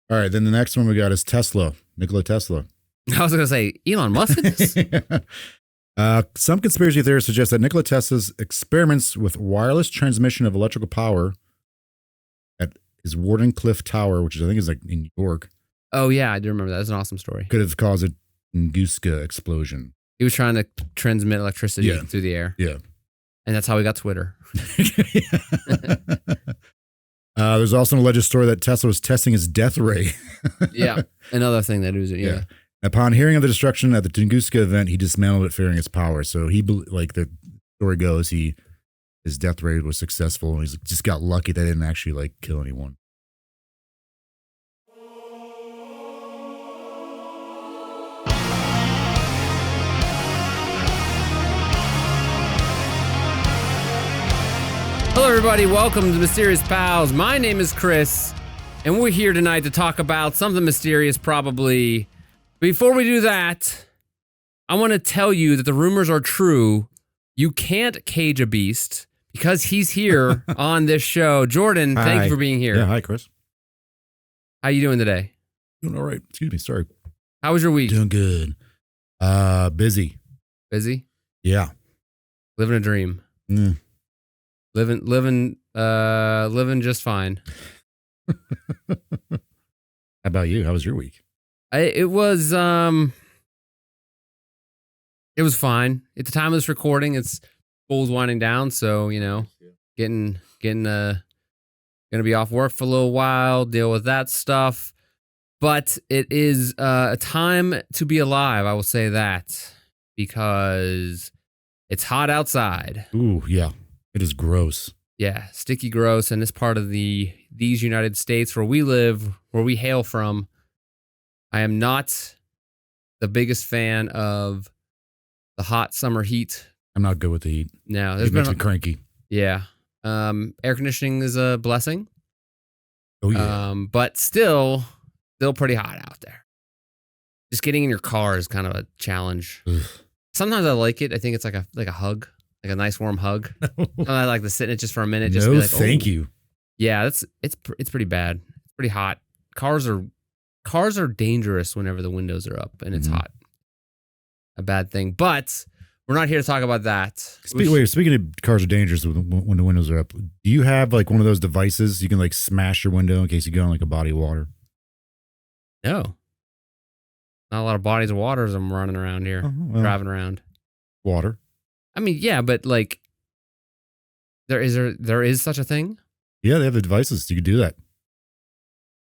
All right, then the next one we got is Tesla, Nikola Tesla. I was going to say Elon Musk. Some conspiracy theorists suggest that Nikola Tesla's experiments with wireless transmission of electrical power at his Wardenclyffe Tower, which I think is like in New York. Oh, yeah, I do remember that. That's an awesome story. Could have caused a Tunguska explosion. He was trying to transmit electricity through the air. Yeah. And that's how we got Twitter. There's also an alleged story that Tesla was testing his death ray. Yeah. Another thing that was, yeah. Upon hearing of the destruction at the Tunguska event, he dismantled it, fearing its power. So like the story goes, his death ray was successful, and he's just got lucky that it didn't actually like kill anyone. Hello, everybody. Welcome to Mysterious Pals. My name is Chris, and we're here tonight to talk about something mysterious, probably. Before we do that, I want to tell you that the rumors are true. You can't cage a beast because he's here on this show. Jordan, thank you for being here. Yeah, hi, Chris. How you doing today? Doing all right. Excuse me. Sorry. How was your week? Doing good. Busy. Busy? Yeah. Living a dream. Mm. Living just fine. How about you? How was your week? It was fine. At the time of this recording, school's winding down, so getting gonna be off work for a little while, deal with that stuff. But it is a time to be alive, I will say that, because it's hot outside. Ooh, yeah. It is gross. Yeah, sticky gross, and this part of these United States where we live, where we hail from, I am not the biggest fan of the hot summer heat. I'm not good with the heat. No, it makes me cranky. Yeah. Air conditioning is a blessing. Oh yeah. But still pretty hot out there. Just getting in your car is kind of a challenge. Ugh. Sometimes I like it. I think it's like a hug. Like a nice warm hug. I like to sit in it just for a minute. Just no, be like, thank you. Yeah, it's pretty bad. It's pretty hot. Cars are dangerous whenever the windows are up and it's hot. A bad thing. But we're not here to talk about that. Speaking of cars are dangerous when the windows are up, do you have like one of those devices you can like smash your window in case you go in like a body of water? No. Not a lot of bodies of water as I'm running around here, driving around. Water. I mean, yeah, but like, there is such a thing. Yeah, they have the devices. You could do that.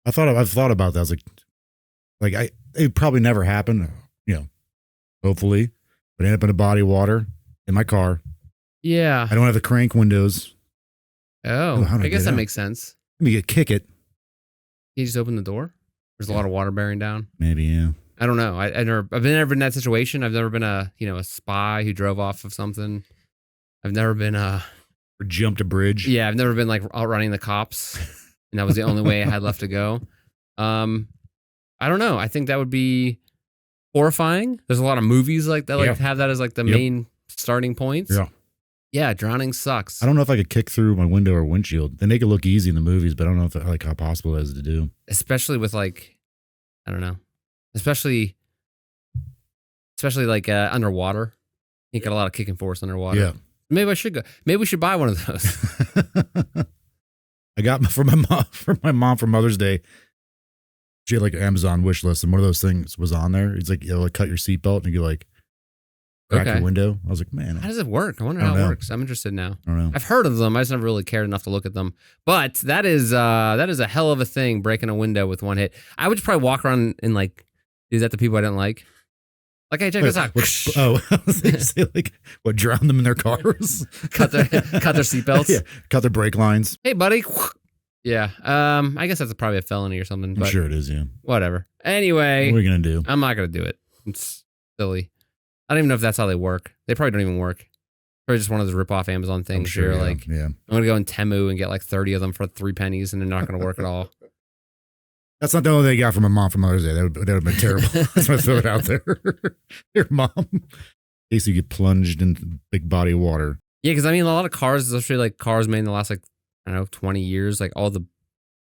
I've thought about that. I was like it probably never happened. Hopefully, but I end up in a body of water in my car. Yeah, I don't have the crank windows. Oh, I guess that makes sense. Let me kick it. You just open the door. There's a lot of water bearing down. Maybe, yeah. I don't know. I've never been in that situation. I've never been a spy who drove off of something. I've never been or jumped a bridge. Yeah, I've never been like outrunning the cops, and that was the only way I had left to go. I don't know. I think that would be horrifying. There's a lot of movies like that, have that as like the main starting points. Yeah. Yeah, drowning sucks. I don't know if I could kick through my window or windshield. They make it look easy in the movies, but I don't know if how possible it is to do. Especially with like, I don't know. Especially like underwater. You got a lot of kicking force underwater. Yeah. Maybe I should go. Maybe we should buy one of those. I got for my mom for Mother's Day. She had like an Amazon wish list, and one of those things was on there. It's like like cut your seatbelt and you like crack your window. I was like, man, how does it work? I wonder how it works. I'm interested now. I don't know. I've heard of them. I just never really cared enough to look at them. But that is a hell of a thing, breaking a window with one hit. I would just probably walk around and like do that to people I didn't like. Like, hey, check this out. I was going to say, like, what, drown them in their cars? cut their seatbelts? Yeah, cut their brake lines. Hey, buddy. Yeah. I guess that's probably a felony or something. I'm sure it is, yeah. Whatever. Anyway. What are we going to do? I'm not going to do it. It's silly. I don't even know if that's how they work. They probably don't even work. Probably just one of those rip-off Amazon things. I'm sure, I'm going to go in Temu and get like 30 of them for 3 pennies, and they're not going to work at all. That's not the only thing I got from my mom for Mother's Day. That would have been terrible. I just want to throw it out there. Your mom. In case you get plunged in a big body of water. Yeah, because I mean, a lot of cars, especially like cars made in the last, like, I don't know, 20 years, like all the,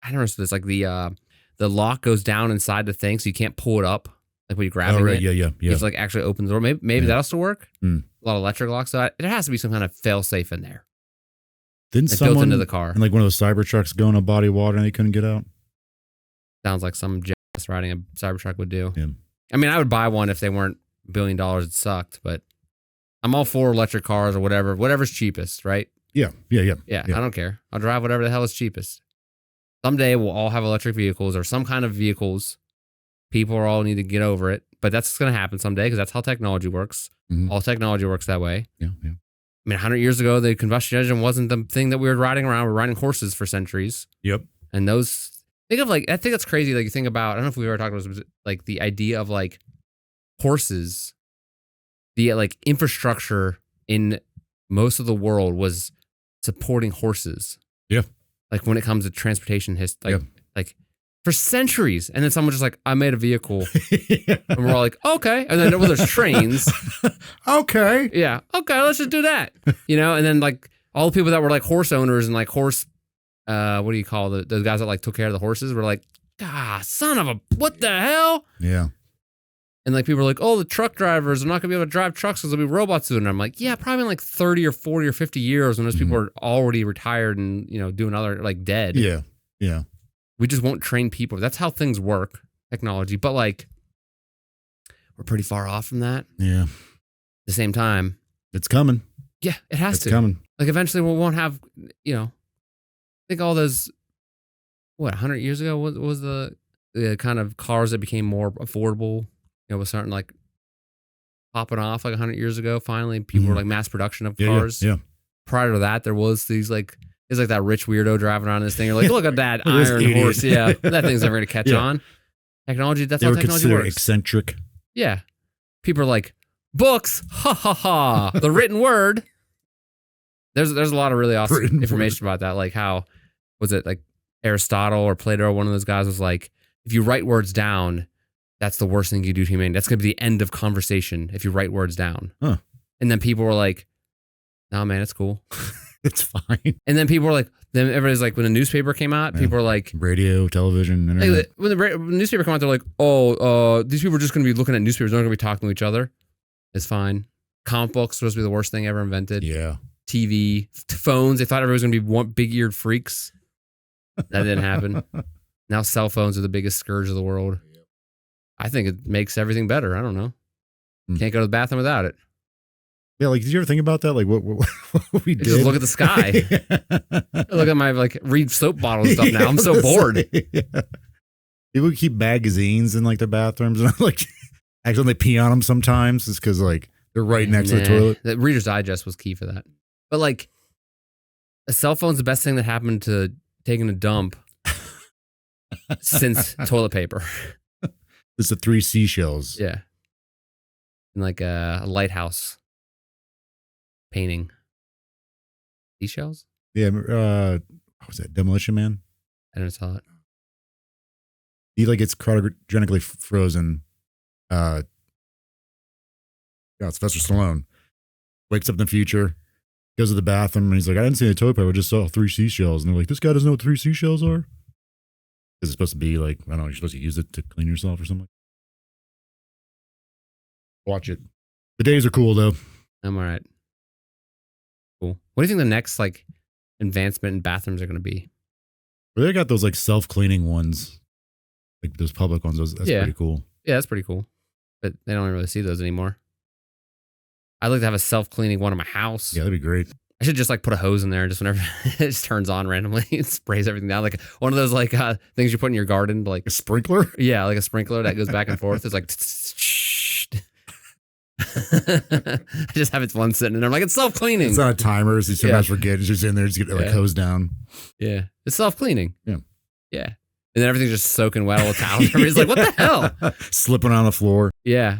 I don't know if it's like the the lock goes down inside the thing, so you can't pull it up like when you're grabbing it. Yeah. You have to like actually open the door. Maybe that'll still work. Mm. A lot of electric locks. So there has to be some kind of fail safe in there. Didn't Like someone built into the car? in like one of those Cybertrucks go in a body of water and they couldn't get out? Sounds like some jackass riding a Cybertruck would do. Yeah. I mean, I would buy one if they weren't $1 billion. It sucked, but I'm all for electric cars or whatever's cheapest, right? Yeah. Yeah, I don't care. I'll drive whatever the hell is cheapest. Someday we'll all have electric vehicles or some kind of vehicles. People all need to get over it, but that's going to happen someday because that's how technology works. Mm-hmm. All technology works that way. Yeah. I mean, 100 years ago, the combustion engine wasn't the thing that we were riding around. We were riding horses for centuries. Yep. And those, I think that's crazy. Like you think about, I don't know if we ever talked about this, like the idea of like horses, the like infrastructure in most of the world was supporting horses. Yeah. Like when it comes to transportation history, like for centuries. And then someone just like, I made a vehicle. And we're all like, okay. And then there's trains. Okay. Yeah. Okay, let's just do that. And then like all the people that were like horse owners and like horse, what do you call those guys that like took care of the horses were like, son of a, what the hell? Yeah. And like people were like, oh, the truck drivers are not gonna be able to drive trucks because there'll be robots soon. And I'm like, yeah, probably in like 30 or 40 or 50 years when those people are already retired and doing other like dead. Yeah. Yeah. We just won't train people. That's how things work, technology. But like, we're pretty far off from that. Yeah. At the same time, it's coming. Yeah, it has to. It's coming. Like eventually we won't have, I think all those, 100 years ago was the kind of cars that became more affordable. Was starting like popping off like 100 years ago. Finally, people were like mass production of cars. Yeah. Prior to that, there was these like, it's like that rich weirdo driving around this thing. You're like, look at that iron horse. Yeah, that thing's never going to catch on. Technology, that's how technology works. Eccentric. Yeah. People are like, books, ha ha ha. The written word. There's a lot of really awesome information about that. Like how, was it like Aristotle or Plato or one of those guys was like, if you write words down, that's the worst thing you do to humanity. That's going to be the end of conversation if you write words down. Huh. And then people were like, no, man, it's cool. It's fine. And then people were like, then everybody's like, when the newspaper came out, people were like, radio, television, internet. Like, when the newspaper came out, they're like, oh, these people are just going to be looking at newspapers. They're not going to be talking to each other. It's fine. Comic books supposed to be the worst thing ever invented. Yeah. TV, phones. They thought everybody was going to be one big-eared freaks. That didn't happen. Now cell phones are the biggest scourge of the world. I think it makes everything better. I don't know. Can't go to the bathroom without it. Yeah, like, did you ever think about that? Like, what we did? Just look at the sky. Look at my, read soap bottle and stuff now. I'm so bored. Yeah. People keep magazines in, their bathrooms, and I'm accidentally pee on them sometimes. It's because, they're right next to the toilet. The Reader's Digest was key for that. But, a cell phone's the best thing that happened to taking a dump since toilet paper. It's the 3 seashells. Yeah. And a lighthouse painting. Seashells? Yeah. What was that? Demolition Man? I never saw it. He gets cryogenically frozen. It's Sylvester Stallone. Wakes up in the future, goes to the bathroom, and he's like, I didn't see any toilet paper, I just saw 3 seashells. And they're like, this guy doesn't know what 3 seashells are? Because it's supposed to be I don't know, you're supposed to use it to clean yourself or something. Watch it. The days are cool, though. I'm all right. Cool. What do you think the next, advancement in bathrooms are going to be? Well, they got those, self-cleaning ones. Those public ones. That's pretty cool. Yeah, that's pretty cool. But they don't really see those anymore. I'd like to have a self-cleaning one in my house. Yeah, that'd be great. I should just put a hose in there just whenever it just turns on randomly. It sprays everything down. One of those things you put in your garden. A sprinkler? Yeah, a sprinkler that goes back and forth. It's I just have one sitting and I'm like, it's self-cleaning. It's on a timer. So you sometimes forget. It's just in there. Just get hose down. Yeah. It's self-cleaning. Yeah. Yeah. And then everything's just soaking wet all the time. Everybody's like, what the hell? Slipping on the floor. Yeah.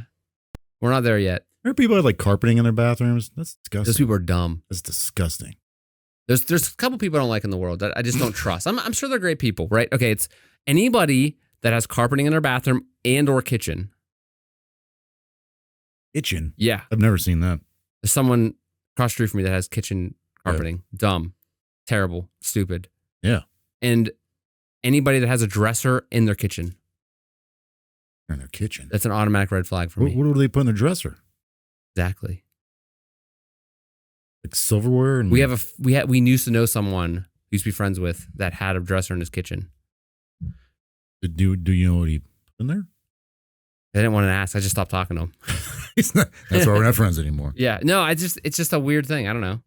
We're not there yet. There are people that carpeting in their bathrooms. That's disgusting. Those people are dumb. That's disgusting. There's a couple people I don't like in the world that I just don't trust. I'm sure they're great people, right? Okay, it's anybody that has carpeting in their bathroom and or kitchen. Kitchen? Yeah. I've never seen that. There's someone across the street from me that has kitchen carpeting. Yeah. Dumb. Terrible. Stupid. Yeah. And anybody that has a dresser in their kitchen. In their kitchen. That's an automatic red flag for me. What do they put in the dresser? Exactly. Like silverware. And We used to know someone who used to be friends with that had a dresser in his kitchen. Do you know what he put in there? I didn't want to ask. I just stopped talking to him. That's why we're not friends anymore. Yeah. No, it's just a weird thing. I don't know.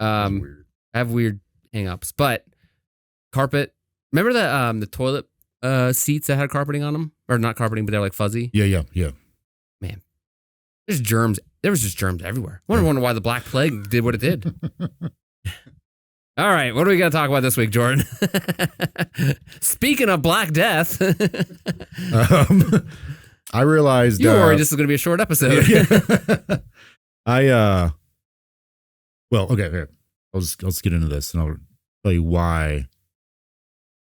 Weird. I have weird hang-ups. But carpet. Remember the toilet seats that had carpeting on them? Or not carpeting, but they're like fuzzy? Yeah. Man. There's germs. There was just germs everywhere. I wonder why the Black Plague did what it did. All right, what do we got to talk about this week, Jordan? Speaking of Black Death. I realized... You were worried this was going to be a short episode. Well, okay, here. Let's get into this, and I'll tell you why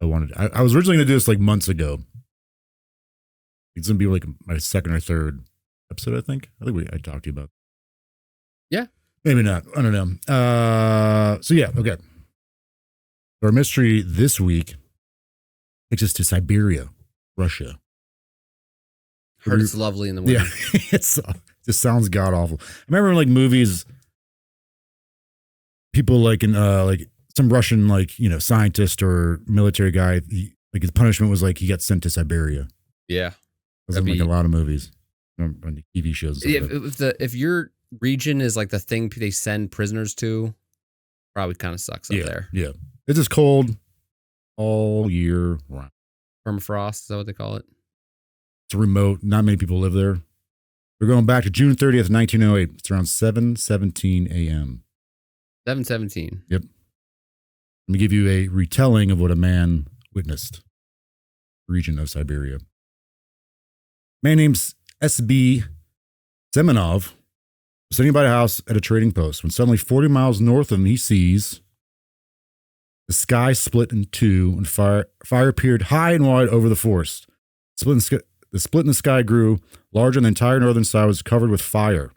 I wanted... I was originally going to do this like months ago. It's going to be like my second or third episode, I think. I talked to you about. Yeah. Maybe not. I don't know. So yeah, okay. Our mystery this week takes us to Siberia, Russia. Heard it's lovely in the winter. Yeah, it just sounds god awful. I remember in like movies, people like in like some Russian scientist or military guy, like his punishment was like he got sent to Siberia. Yeah, that's in like a lot of movies, on the TV shows. If your region is like the thing they send prisoners to, probably kind of sucks up there. Yeah. It's just cold all year round. Permafrost, is that what they call it? It's remote. Not many people live there. We're going back to June 30th, 1908. It's around 7:17 a.m. 7:17. Yep. Let me give you a retelling of what a man witnessed. Region of Siberia. A man named S.B. Semenov was sitting by a house at a trading post when suddenly 40 miles north of him, he sees the sky split in two and fire appeared high and wide over the forest. The split in the sky grew larger and the entire northern side was covered with fire.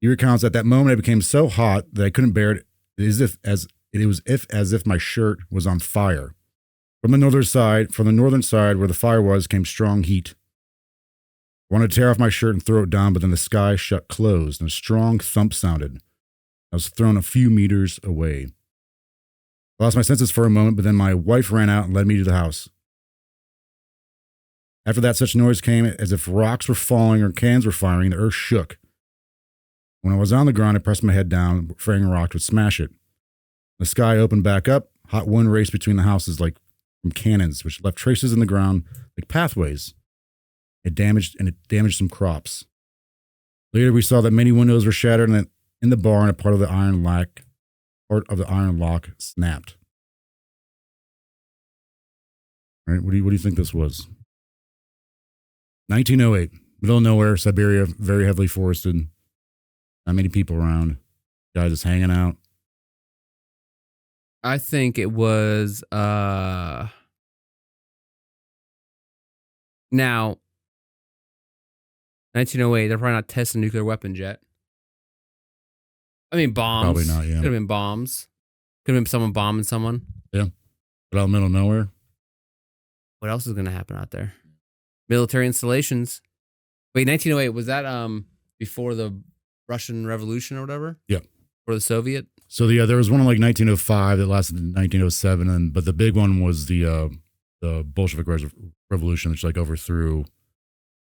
He recounts at that moment it became so hot that I couldn't bear it. As if my shirt was on fire. From the northern side where the fire was came strong heat. I wanted to tear off my shirt and throw it down, but then the sky shut closed and a strong thump sounded. I was thrown a few meters away. I lost my senses for a moment, but then my wife ran out and led me to the house. After that, such noise came as if rocks were falling or cans were firing. The earth shook. When I was on the ground, I pressed my head down, fearing a rock would smash it. The sky opened back up. Hot wind raced between the houses like from cannons, which left traces in the ground like pathways. It damaged some crops. Later, we saw that many windows were shattered and that in the barn, a part of the iron lock snapped. All right, what do you think this was? 1908, middle of nowhere, Siberia, very heavily forested. Not many people around. Guy just hanging out. I think it was now 1908, they're probably not testing nuclear weapons yet. I mean, bombs. Probably not, yeah. Could have been bombs. Could have been someone bombing someone. Yeah. But out in the middle of nowhere. What else is going to happen out there? Military installations. Wait, 1908, was that before the Russian Revolution or whatever? Yeah. Or the Soviet? So there was one in like 1905 that lasted in 1907, but the big one was the Bolshevik Revolution, which like overthrew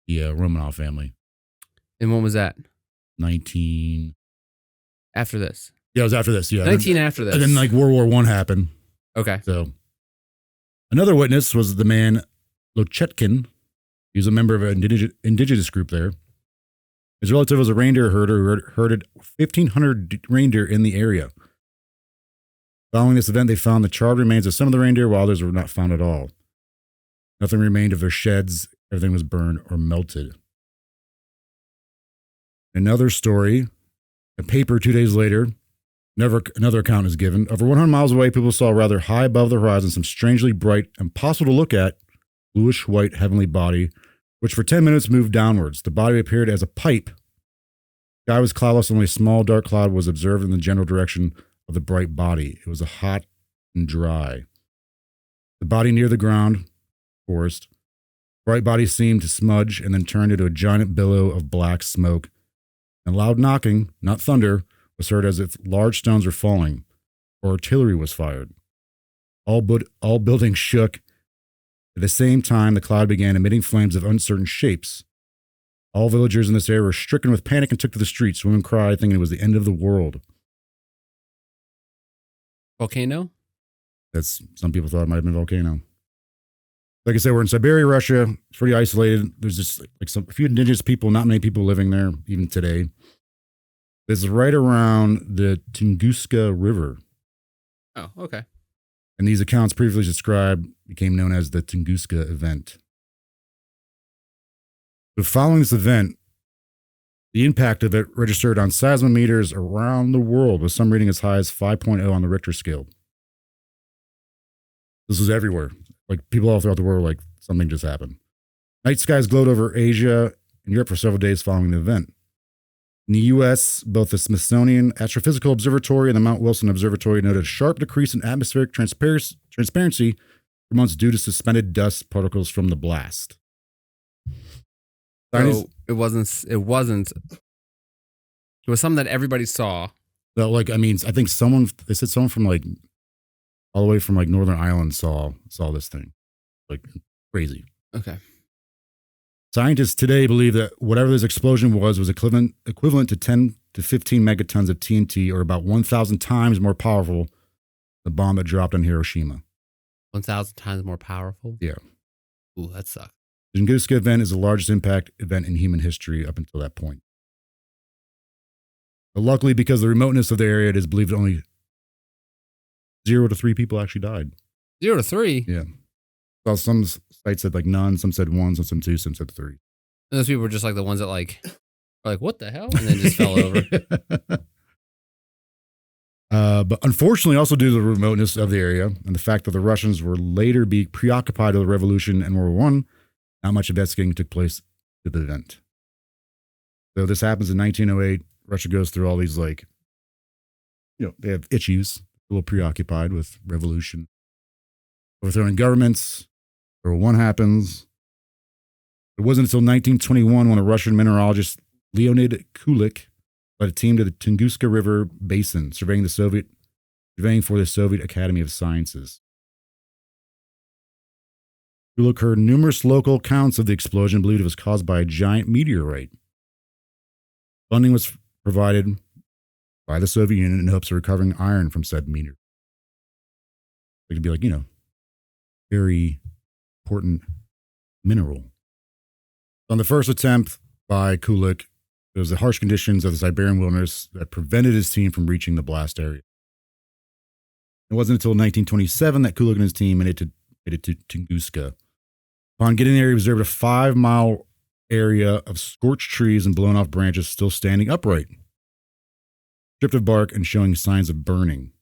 the Romanov family. And when was that? 19. After this. Yeah, it was after this. Yeah, after this. And then like World War I happened. Okay. So another witness was the man Lochetkin. He was a member of an indigenous group there. His relative was a reindeer herder who herded 1,500 reindeer in the area. Following this event, they found the charred remains of some of the reindeer, while others were not found at all. Nothing remained of their sheds. Everything was burned or melted. Another story, a paper 2 days later, another account is given. Over 100 miles away, people saw rather high above the horizon some strangely bright, impossible to look at, bluish-white heavenly body, which for 10 minutes moved downwards. The body appeared as a pipe. The sky was cloudless, only a small dark cloud was observed in the general direction of the bright body. It was hot and dry. The body near the ground, forest. Bright body seemed to smudge and then turned into a giant billow of black smoke. And loud knocking, not thunder, was heard as if large stones were falling, or artillery was fired. All buildings shook. At the same time, the cloud began emitting flames of uncertain shapes. All villagers in this area were stricken with panic and took to the streets. Women cried, thinking it was the end of the world. Volcano? That's some people thought it might have been a volcano. Like I said, we're in Siberia, Russia. It's pretty isolated. There's just like a few indigenous people, not many people living there, even today. This is right around the Tunguska River. Oh, okay. And these accounts previously described became known as the Tunguska Event. But following this event, the impact of it registered on seismometers around the world, with some reading as high as 5.0 on the Richter scale. This was everywhere. Like people all throughout the world, like something just happened. Night skies glowed over Asia and Europe for several days following the event. In the U.S., both the Smithsonian Astrophysical Observatory and the Mount Wilson Observatory noted a sharp decrease in atmospheric transparency for months due to suspended dust particles from the blast. So it was something that everybody saw. So, like, I mean, I think they said someone from like all the way from like Northern Ireland saw this thing. Like crazy. Okay. Scientists today believe that whatever this explosion was equivalent to 10 to 15 megatons of TNT, or about 1,000 times more powerful than the bomb that dropped on Hiroshima. 1,000 times more powerful? Yeah. Ooh, that sucks. The Tunguska event is the largest impact event in human history up until that point. But luckily, because of the remoteness of the area, it is believed that only 0 to 3 people actually died. 0 to 3? Yeah. Well, some sites said like none, some said 1, some said 2, some said 3. And those people were just like the ones that like, are like, what the hell? And then just fell over. But unfortunately, also due to the remoteness of the area and the fact that the Russians were later be preoccupied with the revolution in World War I, not much investigating took place at the event. So this happens in 1908. Russia goes through all these like, they have issues, a little preoccupied with revolution, overthrowing governments. World War I happens. It wasn't until 1921 when a Russian mineralogist, Leonid Kulik, led a team to the Tunguska River Basin, surveying for the Soviet Academy of Sciences. Kulik heard numerous local accounts of the explosion, believed it was caused by a giant meteorite. Funding was provided by the Soviet Union in hopes of recovering iron from said meteor. It could be like, very important mineral. On the first attempt by Kulik, it was the harsh conditions of the Siberian wilderness that prevented his team from reaching the blast area. It wasn't until 1927 that Kulik and his team made it to Tunguska. Upon getting there, he observed a 5-mile area of scorched trees and blown off branches still standing upright, stripped of bark and showing signs of burning.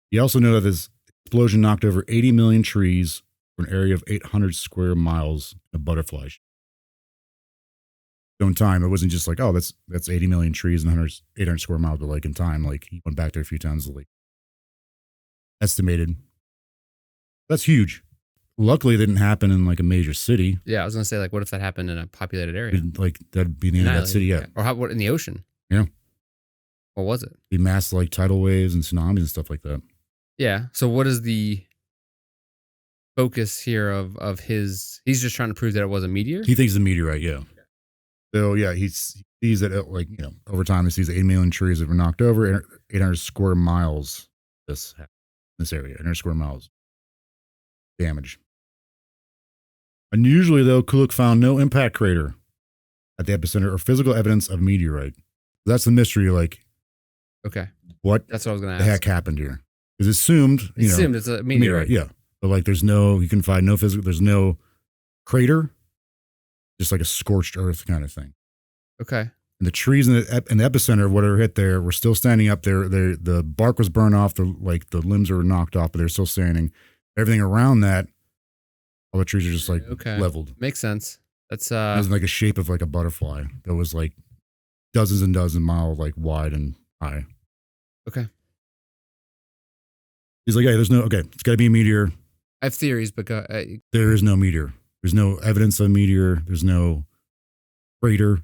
He also noted that this explosion knocked over 80 million trees for an area of 800 square miles in a butterfly shape. So in time, it wasn't just like, oh, that's 80 million trees and 800 square miles, but like in time, like he went back there a few times, like estimated. That's huge. Luckily, it didn't happen in like a major city. Yeah, I was gonna say, like, what if that happened in a populated area? Like that'd be the end of that city. Yeah. Or what in the ocean? Yeah. What was it? Be mass like tidal waves and tsunamis and stuff like that. Yeah. So what is the focus here of his? He's just trying to prove that it was a meteor. He thinks it's a meteorite. Yeah. So yeah, he sees that over time he sees 8 million trees that were knocked over, 800 square miles. This area, 800 square miles damage. Unusually though, Kulik found no impact crater at the epicenter or physical evidence of meteorite. That's the mystery. Like, okay, what? That's what I was going to ask. The heck happened here? It's assumed. Assumed it's a meteorite. Yeah, but like, you can find no physical. There's no crater. Just like a scorched earth kind of thing. Okay. And the trees in the epicenter of whatever hit there were still standing up there. The bark was burned off. The limbs were knocked off, but they're still standing. Everything around that, all the trees are just like leveled. Makes sense. That's it was like a shape of like a butterfly that was like dozens and dozens of miles like wide and high. Okay. He's like, hey, it's got to be a meteor. I have theories, but There is no meteor. There's no evidence of a meteor. There's no crater.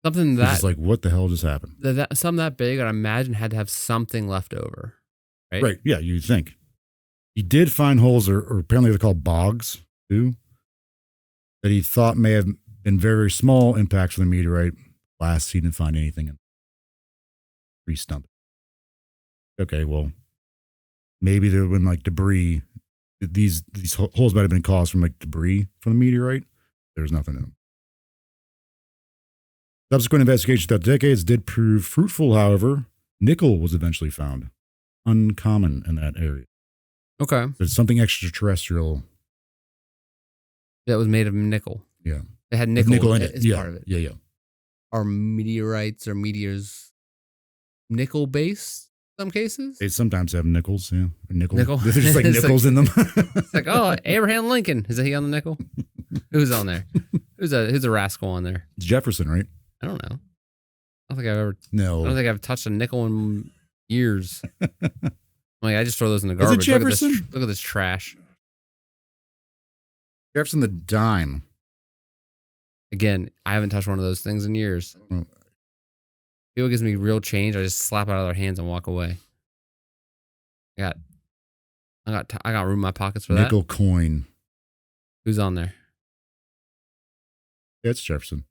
something It's that just like, what the hell just happened? something that big, I imagine had to have something left over, right? Right. Yeah, you'd think. He did find holes, or apparently they're called bogs, too, that he thought may have been very, very small impacts from the meteorite. Last, he didn't find anything in tree stump. Okay, well, maybe there would been like debris. These holes might have been caused from like debris from the meteorite. There's nothing in them. Subsequent investigations throughout the decades did prove fruitful, however. Nickel was eventually found. Uncommon in that area. Okay. There's something extraterrestrial. That was made of nickel. Yeah. It had nickel in it. as part of it. Yeah. Are meteorites or meteors nickel based? Some cases They sometimes have nickels. Yeah. Nickel? There's just like It's nickels in them. it's like, oh, Abraham Lincoln, is he on the nickel? Who's on there? Who's a rascal on there? It's Jefferson, right? I don't know. I don't think No. I've touched a nickel in years. Like, I just throw those in the Is it garbage. Jefferson? Look at this trash. Jefferson the dime. Again, I haven't touched one of those things in years. Oh. People gives me real change, I just slap it out of their hands and walk away. I got room in my pockets for Nickel coin. that. Who's on there? Yeah, it's Jefferson.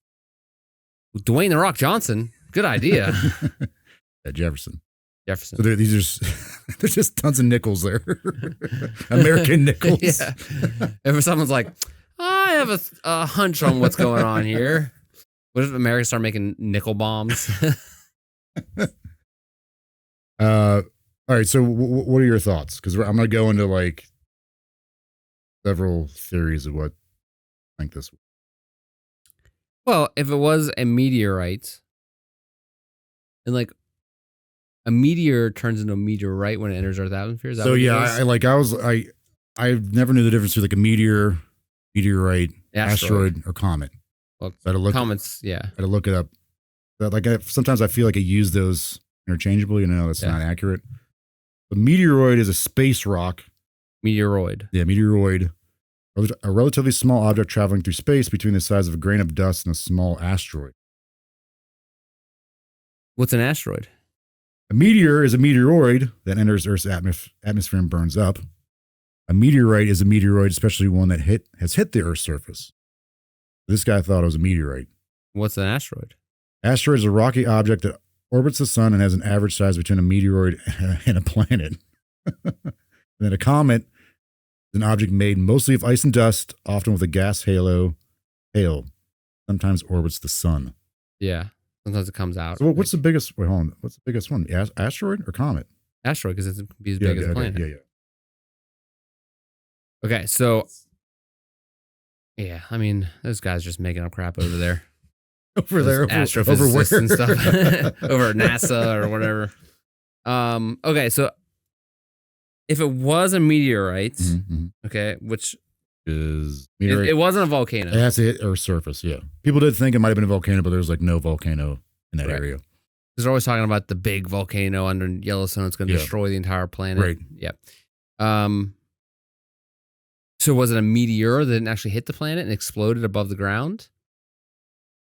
Dwayne the Rock Johnson. Good idea. Yeah, Jefferson. Jefferson. So there's just tons of nickels there. American nickels. Yeah. If someone's like, I have a hunch on what's going on here. What if America start making nickel bombs? All right. So what are your thoughts? Because I'm going to go into like several theories of what I think this was. Well, if it was a meteorite, and like a meteor turns into a meteorite when it enters Earth's atmosphere. Is that So what it yeah, is? I never knew the difference between like a meteor, meteorite, asteroid, or comet. Well, So I had to look, comets, yeah. I had to look it up. But like sometimes I feel like I use those interchangeably, and I know that's not accurate. A meteoroid is a space rock. Meteoroid. Yeah, meteoroid. A relatively small object traveling through space between the size of a grain of dust and a small asteroid. What's an asteroid? A meteor is a meteoroid that enters Earth's atmosphere and burns up. A meteorite is a meteoroid, especially one that has hit the Earth's surface. This guy thought it was a meteorite. What's an asteroid? Asteroid is a rocky object that orbits the sun and has an average size between a meteoroid and a planet. And then a comet is an object made mostly of ice and dust, often with a gas halo. Sometimes orbits the sun. Yeah. Sometimes it comes out. So what's the biggest? Wait, hold on. What's the biggest one? Asteroid or comet? Asteroid, because it's be as big as a planet. Yeah. Okay, so yeah, I mean, those guys just making up crap over there. Over there, astrophysicists and stuff. Over at NASA or whatever. Okay, so if it was a meteorite, okay, which is it wasn't a volcano. It has to hit Earth's surface, yeah. People did think it might have been a volcano, but there's like no volcano in that area. Because they're always talking about the big volcano under Yellowstone. It's going to destroy the entire planet. Right. Yep. So was it a meteor that didn't actually hit the planet and exploded above the ground?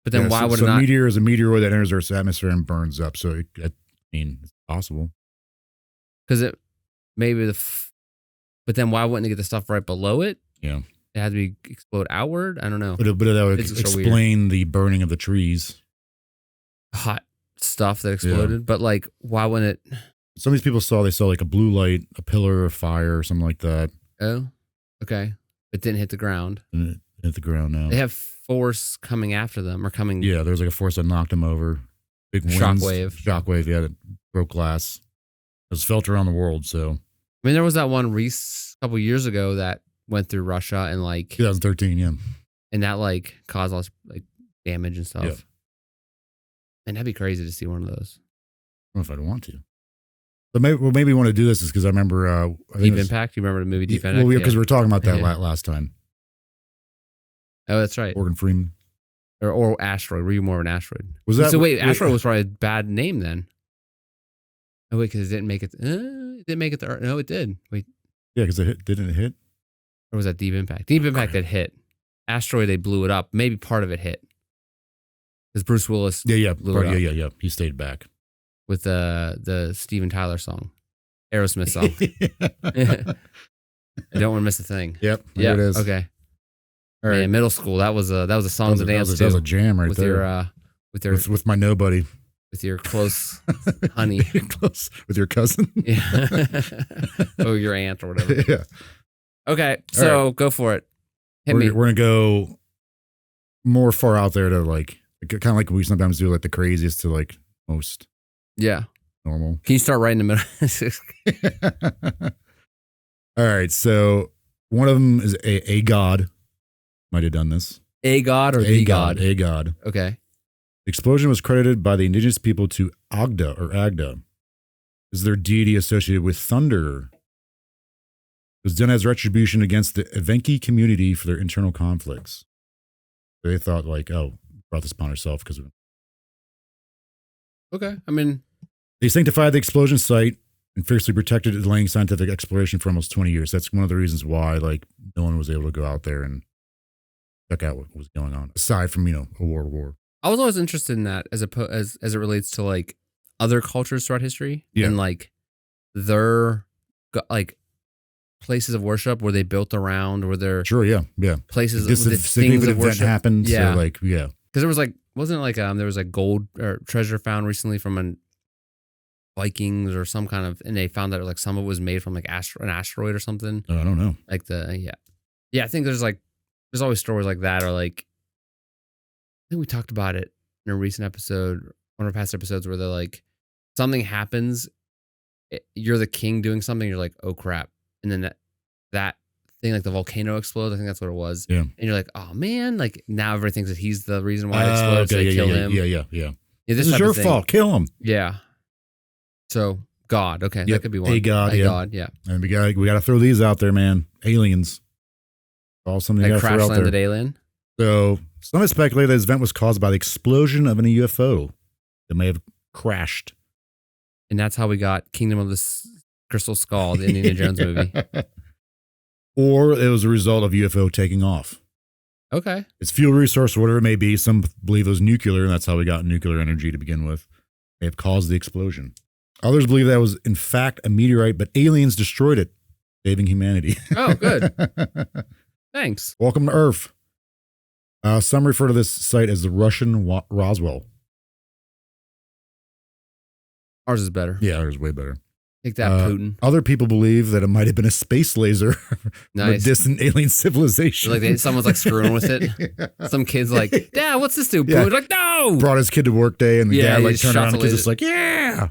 But then why would it not? A meteor is a meteoroid that enters Earth's atmosphere and burns up. So, it's possible. Because it maybe but then why wouldn't it get the stuff right below it? Yeah. It had to explode outward? I don't know. But that would It's so explain the burning of the trees. Hot stuff that exploded. Yeah. But like, why wouldn't it? Some of these people they saw like a blue light, a pillar of fire, or something like that. Oh, okay. It didn't hit the ground. And it hit the ground now. They have force coming after them or coming. Yeah, there's like a force that knocked them over. Big winds. Shockwave, yeah, that broke glass. It was felt around the world, so. I mean, there was that one a couple years ago that went through Russia and like 2013, yeah. And that like caused all this like damage and stuff. Yeah. And that'd be crazy to see one of those. I don't know if I'd want to. But maybe we want to do this is because I remember Deep Impact. You remember the movie Deep Impact? Well, because we were talking about that last time. Oh, that's right. Morgan Freeman. Or Asteroid. Were you more of an asteroid? Was that? So wait, Asteroid was probably a bad name then. Oh wait, because it didn't make it. It didn't make it to Earth. No, it did. Wait, Yeah, because didn't it hit? Or was that Deep Impact? Deep Impact that hit. Asteroid, they blew it up. Maybe part of it hit. Because Bruce Willis blew it up. Yeah. He stayed back. With the Steven Tyler song. Aerosmith song. I don't want to miss a thing. Yep. There it is. Okay. All right. Man, middle school. That was a song to dance to. That was a jam right there. With my nobody. With your close honey. Close with your cousin. Yeah. Oh, your aunt or whatever. Yeah. Okay. So go for it. Hit me. We're gonna go more far out there to like kind of like we sometimes do, like the craziest to like most. Yeah. Normal. Can you start right in the middle? All right. So one of them is a god. Might have done this. A god or the god? A god. Okay. The explosion was credited by the indigenous people to Agda. Is their deity associated with thunder? It was done as retribution against the Evenki community for their internal conflicts. They thought like, oh, brought this upon herself because of it. Okay. I mean, they sanctified the explosion site and fiercely protected it, delaying scientific exploration for almost 20 years. That's one of the reasons why like no one was able to go out there and check out what was going on, aside from, a world war. I was always interested in that as it relates to like other cultures throughout history and like their like places of worship where they built around, where they're places this things of worship happened. So like because there was like wasn't it like there was like gold or treasure found recently from an Vikings or some kind of, and they found that like some of it was made from like an asteroid or something. I don't know. Like I think there's always stories like that, or like I think we talked about it in a recent episode, one of our past episodes, where they're like something happens, you're the king doing something, you're like, oh crap, and then that thing like the volcano explodes. I think that's what it was. Yeah, and you're like, oh man, like now everybody thinks that he's the reason why it explodes. Okay, so they kill him. Yeah. This is your fault. Kill him. Yeah. So God, okay, that could be one. A god, God, yeah. And we got to throw these out there, man. Aliens. All something you got to throw out there. Crash landed alien. So some have speculated that this event was caused by the explosion of an UFO that may have crashed. And that's how we got Kingdom of the Crystal Skull, the Indiana Jones movie. Or it was a result of UFO taking off. Okay. It's fuel resource or whatever it may be. Some believe it was nuclear, and that's how we got nuclear energy to begin with. They have caused the explosion. Others believe that was, in fact, a meteorite, but aliens destroyed it, saving humanity. Oh, good. Thanks. Welcome to Earth. Some refer to this site as the Russian Roswell. Ours is better. Yeah, ours is way better. Take that, Putin. Other people believe that it might have been a space laser from a distant alien civilization. Like someone's like screwing with it. Yeah. Some kid's like, Dad, what's this do? Yeah. Like, no! Brought his kid to work day, and the dad like turned around and the kid's just like, yeah!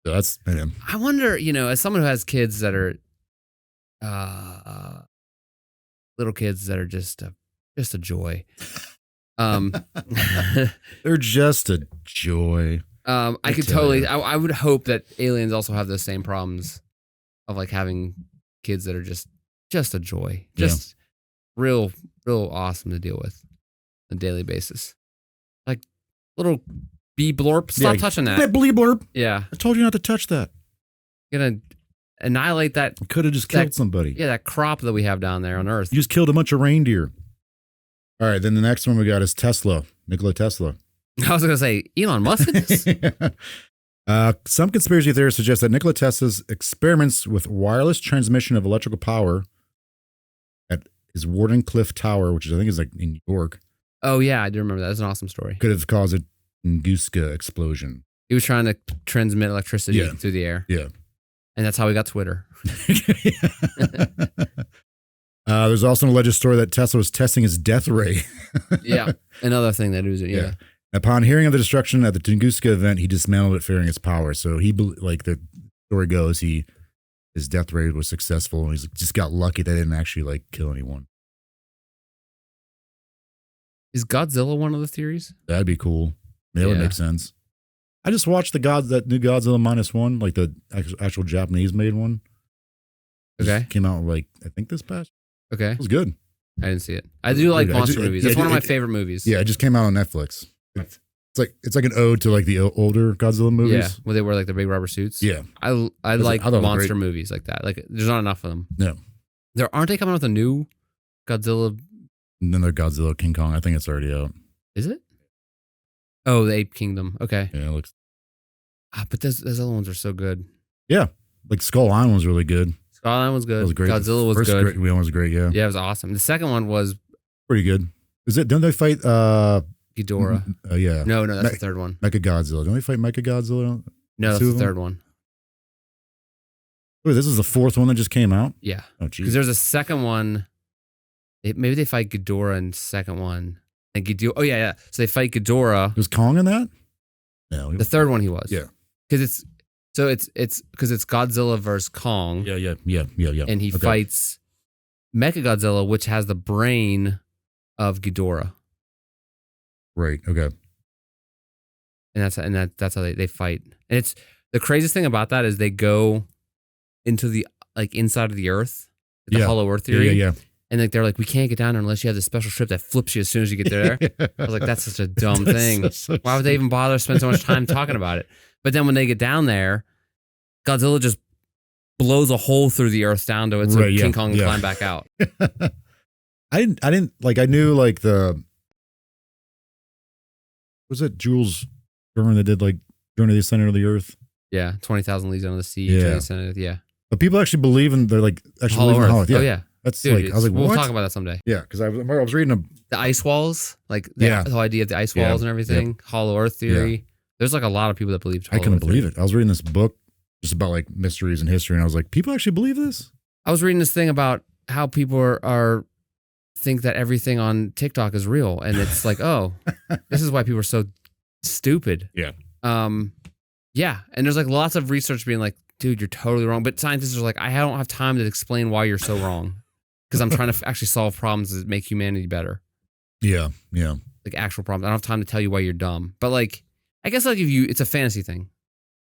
So that's, man. I wonder, as someone who has kids that are little kids that are just a joy. They're just a joy. I could totally. I would hope that aliens also have those same problems of like having kids that are just a joy, just real awesome to deal with on a daily basis. Like little bee blorp. Stop touching that. That bee blorp. Yeah, I told you not to touch that. Gonna annihilate that. Could have just killed somebody. Yeah, that crop that we have down there on Earth. You just killed a bunch of reindeer. All right, then the next one we got is Tesla, Nikola Tesla. I was going to say Elon Musk. Some conspiracy theorists suggest that Nikola Tesla's experiments with wireless transmission of electrical power at his Wardenclyffe Tower, which I think is like in New York. Oh yeah, I do remember that. That's an awesome story. Could have caused a Tunguska explosion. He was trying to transmit electricity through the air. Yeah. And that's how we got Twitter. There's also an alleged story that Tesla was testing his death ray. Yeah. Another thing that was, yeah. Upon hearing of the destruction at the Tunguska event, he dismantled it, fearing its power. So he, like the story goes, his death ray was successful, and he's just got lucky that it didn't actually like kill anyone. Is Godzilla one of the theories? That'd be cool. That would make sense. I just watched that new Godzilla -1, like the actual Japanese made one. Okay. Came out like, I think this past. Okay. It was good. I didn't see it. I do like monster movies. It's one of my favorite movies. Yeah, it just came out on Netflix. It's like an ode to like the older Godzilla movies. Yeah, where they wear like the big rubber suits. Yeah. I like monster movies like that. Like there's not enough of them. No. Aren't they coming with a new Godzilla? Another Godzilla King Kong. I think it's already out. Is it? Oh, the Ape Kingdom. Okay. Yeah, it looks. But those other ones are so good. Yeah, like Skull Island was really good. Skull Island was good. That was great. Godzilla was good. Great, one was great. Yeah. Yeah, it was awesome. The second one was Pretty good. Is it? Don't they fight? Ghidorah. Yeah. No, that's the third one. Mechagodzilla. Don't they fight Mechagodzilla? No, that's the third one. Wait, this is the fourth one that just came out? Yeah. Oh, geez. Because there's a second one. Maybe they fight Ghidorah in the second one. And Ghidorah. Oh, yeah. So they fight Ghidorah. Was Kong in that? No. The third one he was. Yeah. Because it's Godzilla versus Kong. Yeah. And he fights Mechagodzilla, which has the brain of Ghidorah. Right. Okay. And that's how they fight. And it's the craziest thing about that is they go into the like inside of the Earth, the hollow Earth theory. Yeah. And like they're like, we can't get down there unless you have this special ship that flips you as soon as you get there. I was like, that's such a dumb thing. Why would they even bother spend so much time talking about it? But then when they get down there, Godzilla just blows a hole through the Earth down to it so King Kong can climb back out. I didn't like. I knew like was it Jules Verne that did like Journey to the Center of the Earth? Yeah, 20,000 Leagues Under the Sea. Yeah, But people actually believe in they're like actually Hollow believe in Earth. Hollow. Yeah. Oh yeah. That's Dude, like I was like, we'll what? talk about that someday. Yeah, because I was reading the ice walls, like the whole idea of the ice walls and everything, Hollow Earth theory. Yeah. There's like a lot of people that believe. I couldn't believe it. I was reading this book just about like mysteries and history, and I was like, people actually believe this? I was reading this thing about how people are think that everything on TikTok is real, and it's like, oh, this is why people are so stupid. Yeah. Yeah, and there's like lots of research being like, dude, you're totally wrong. But scientists are like, I don't have time to explain why you're so wrong. Because I'm trying to actually solve problems that make humanity better. Yeah. Like actual problems. I don't have time to tell you why you're dumb. But like, I guess like it's a fantasy thing.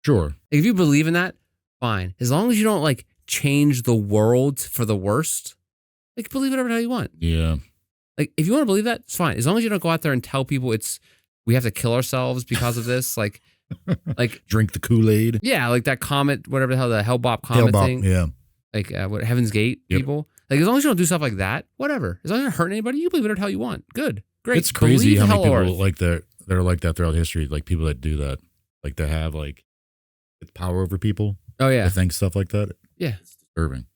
Sure. Like, if you believe in that, fine. As long as you don't like change the world for the worst, like believe whatever the hell you want. Yeah. Like if you want to believe that, it's fine. As long as you don't go out there and tell people we have to kill ourselves because of this. Like drink the Kool-Aid. Yeah, like that Comet, whatever the hell, the Hellbop Comet thing. Yeah. Like what Heaven's Gate people. Like as long as you don't do stuff like that, whatever. As long as you're not hurting anybody, you believe whatever the hell you want. Good. Great. It's crazy how many people Earth. like that are like that throughout history. Like people that do that. Like they have like power over people. Oh yeah. I think stuff like that. Yeah. It's disturbing.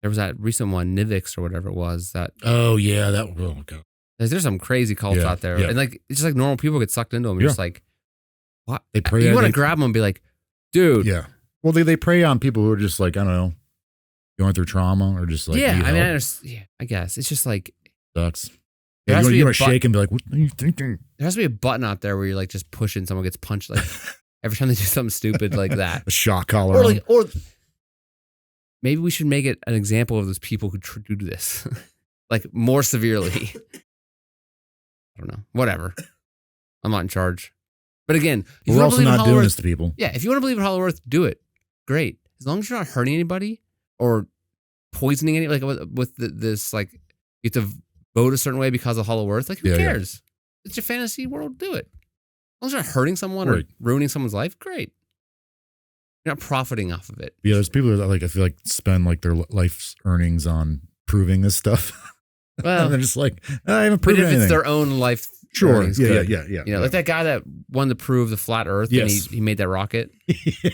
There was that recent one, Nivix or whatever it was. Oh yeah, oh god. There's some crazy cults out there. And like it's just like normal people get sucked into them. You're just like, what? They prey. You want to grab them and be like, dude. Yeah. Well, they prey on people who are just like, I don't know, going through trauma or just like, I guess it's just like sucks. Yeah, you want to shake and be like, what are you thinking? There has to be a button out there where you're like just pushing, someone gets punched like every time they do something stupid like that. A shock collar. Or maybe we should make it an example of those people who do this, like more severely. I don't know. Whatever. I'm not in charge. But again, we're also not doing this to people. Yeah, if you want to believe in Hollow Earth, do it. Great. As long as you're not hurting anybody or poisoning any, like with this, like you have to vote a certain way because of Hollow Earth. Like who cares? Yeah. It's your fantasy world. Do it. As long as you're not hurting someone or ruining someone's life, great. You're not profiting off of it. Yeah, there's people that like I feel like spend like their life's earnings on proving this stuff. Well, and they're just like, I haven't proven anything. But if it's their own life. Sure. Yeah. You know, like that guy that wanted to prove the flat Earth and he made that rocket. Yeah.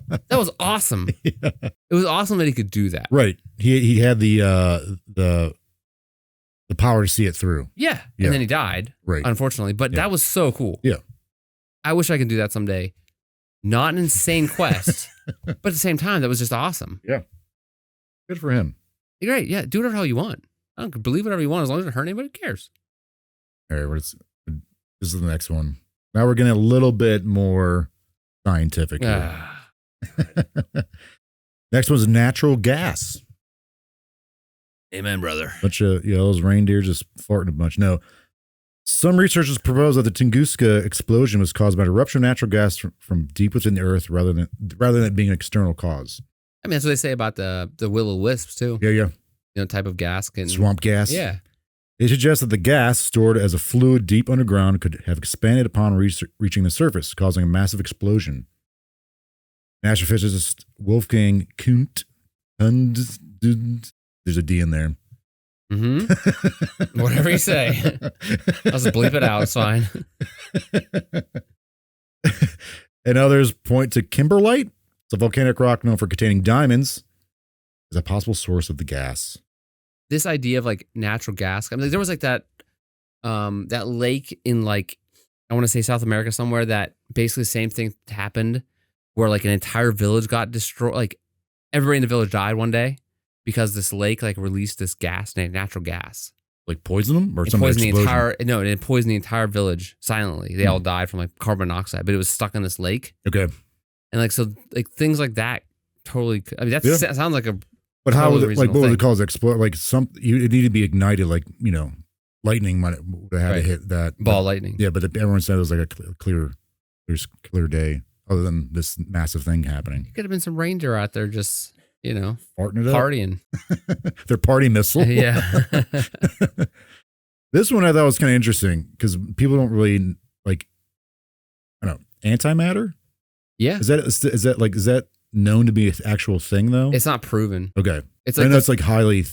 That was awesome. Yeah. It was awesome that he could do that. Right. He had the power to see it through. Yeah. And then he died. Right. Unfortunately. But that was so cool. Yeah. I wish I could do that someday. Not an insane quest, but at the same time, that was just awesome. Yeah. Good for him. Great. Yeah. Do whatever the hell you want. I don't believe whatever you want as long as it doesn't hurt anybody. Who cares? All right, this is the next one. Now we're getting a little bit more scientific here. Next one's natural gas. Amen, brother. Bunch of those reindeer just farting a bunch. No, some researchers propose that the Tunguska explosion was caused by an eruption of natural gas from deep within the Earth, rather than it being an external cause. I mean, that's what they say about the will-o-wisps too. Yeah. You know, type of gas. Swamp gas. Yeah. It suggests that the gas stored as a fluid deep underground could have expanded upon reaching the surface, causing a massive explosion. Astrophysicist Wolfgang Kuhn, there's a D in there. Mm-hmm. Whatever you say. I'll just bleep it out. It's fine. And others point to kimberlite. It's a volcanic rock known for containing diamonds as a possible source of the gas. This idea of like natural gas. I mean, there was like that lake in like, I want to say South America somewhere that basically the same thing happened where like an entire village got destroyed. Like everybody in the village died one day because this lake like released this gas, natural gas. Like poison them or it something? Poisoned the entire, no, it poisoned the entire village silently. They all died from like carbon monoxide, but it was stuck in this lake. Okay. And like, so like things like that totally, I mean, that sounds like a, but how would it, like, what would it cause? Explode? Like it needed to be ignited, like, you know, lightning might have had to hit that. Ball lightning. Yeah, but everyone said it was like a clear day other than this massive thing happening. It could have been some reindeer out there just, you know, farting it partying. Their party missile. Yeah. This one I thought was kind of interesting because people don't really like, I don't know, antimatter? Yeah. Is that known to be an actual thing though? It's not proven. Okay. It's like I know it's like highly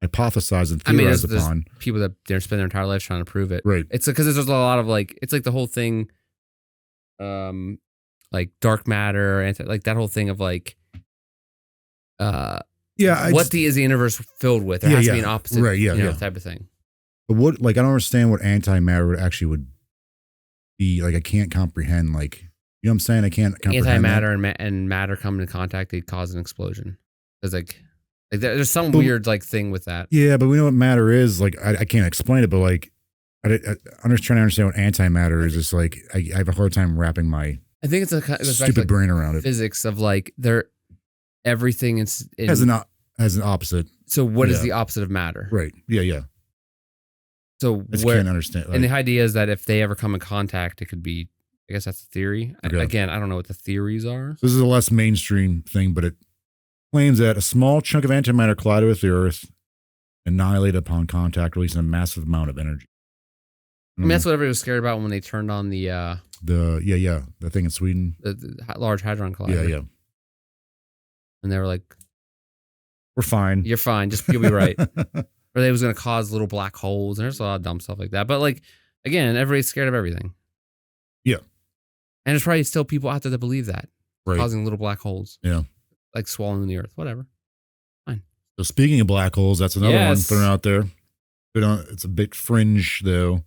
hypothesized and theorized upon. People that spend their entire life trying to prove it. Right. It's because there's a lot of like, it's like the whole thing, like dark matter, like that whole thing of like, what is the universe filled with? There has to be an opposite, type of thing. But what, like, I don't understand what antimatter would be. Like, I can't comprehend, like, you know what I'm saying? I can't comprehend antimatter and matter come into contact, they cause an explosion. Because like there's some weird like thing with that. Yeah, but we know what matter is. Like, I can't explain it, but like, I'm just trying to understand what antimatter is. It's like I have a hard time wrapping my stupid brain around it. Physics of like everything has an opposite. So what is the opposite of matter? Right. Yeah. So I can't understand. And the idea is that if they ever come in contact, it could be. I guess that's the theory. Okay. Again, I don't know what the theories are. This is a less mainstream thing, but it claims that a small chunk of antimatter collided with the Earth, annihilated upon contact, releasing a massive amount of energy. I mean, that's what everybody was scared about when they turned on the thing in Sweden, the Large Hadron Collider. Yeah. And they were like, "We're fine. You're fine. Just you'll be right." Or they was going to cause little black holes, and there's a lot of dumb stuff like that. But like, again, everybody's scared of everything. Yeah. And there's probably still people out there that believe that. Right. Causing little black holes. Yeah. Like swallowing the Earth. Whatever. Fine. So speaking of black holes, that's another one thrown out there. It's a bit fringe, though.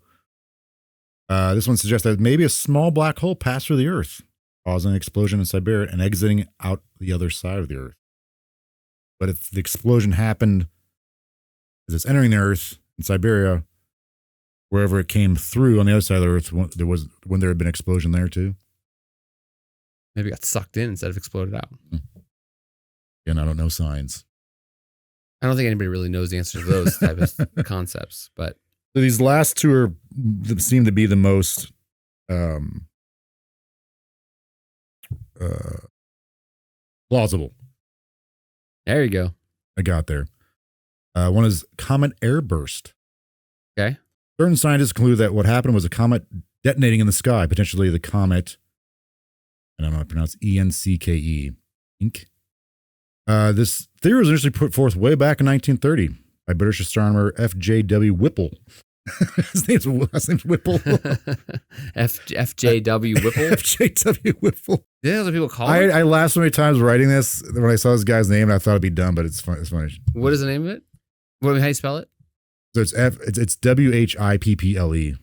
This one suggests that maybe a small black hole passed through the Earth, causing an explosion in Siberia and exiting out the other side of the Earth. But if the explosion happened as it's entering the Earth in Siberia, wherever it came through on the other side of the Earth, when there had been an explosion there too. Maybe it got sucked in instead of exploded out. And I don't know science. I don't think anybody really knows the answer to those type of concepts. But so these last two seem to be the most plausible. There you go. I got there. One is comet airburst. Okay. Certain scientists conclude that what happened was a comet detonating in the sky, potentially the comet, and I don't know how to pronounce ENCKE, Inc. This theory was initially put forth way back in 1930 by British astronomer F.J.W. Whipple. His last name's Whipple. F.J.W. Whipple? F.J.W. Whipple. Yeah, other people call it? I laughed so many times writing this when I saw this guy's name, and I thought it'd be dumb, but it's fun. It's funny. What is the name of it? How do you spell it? So it's WHIPPLE.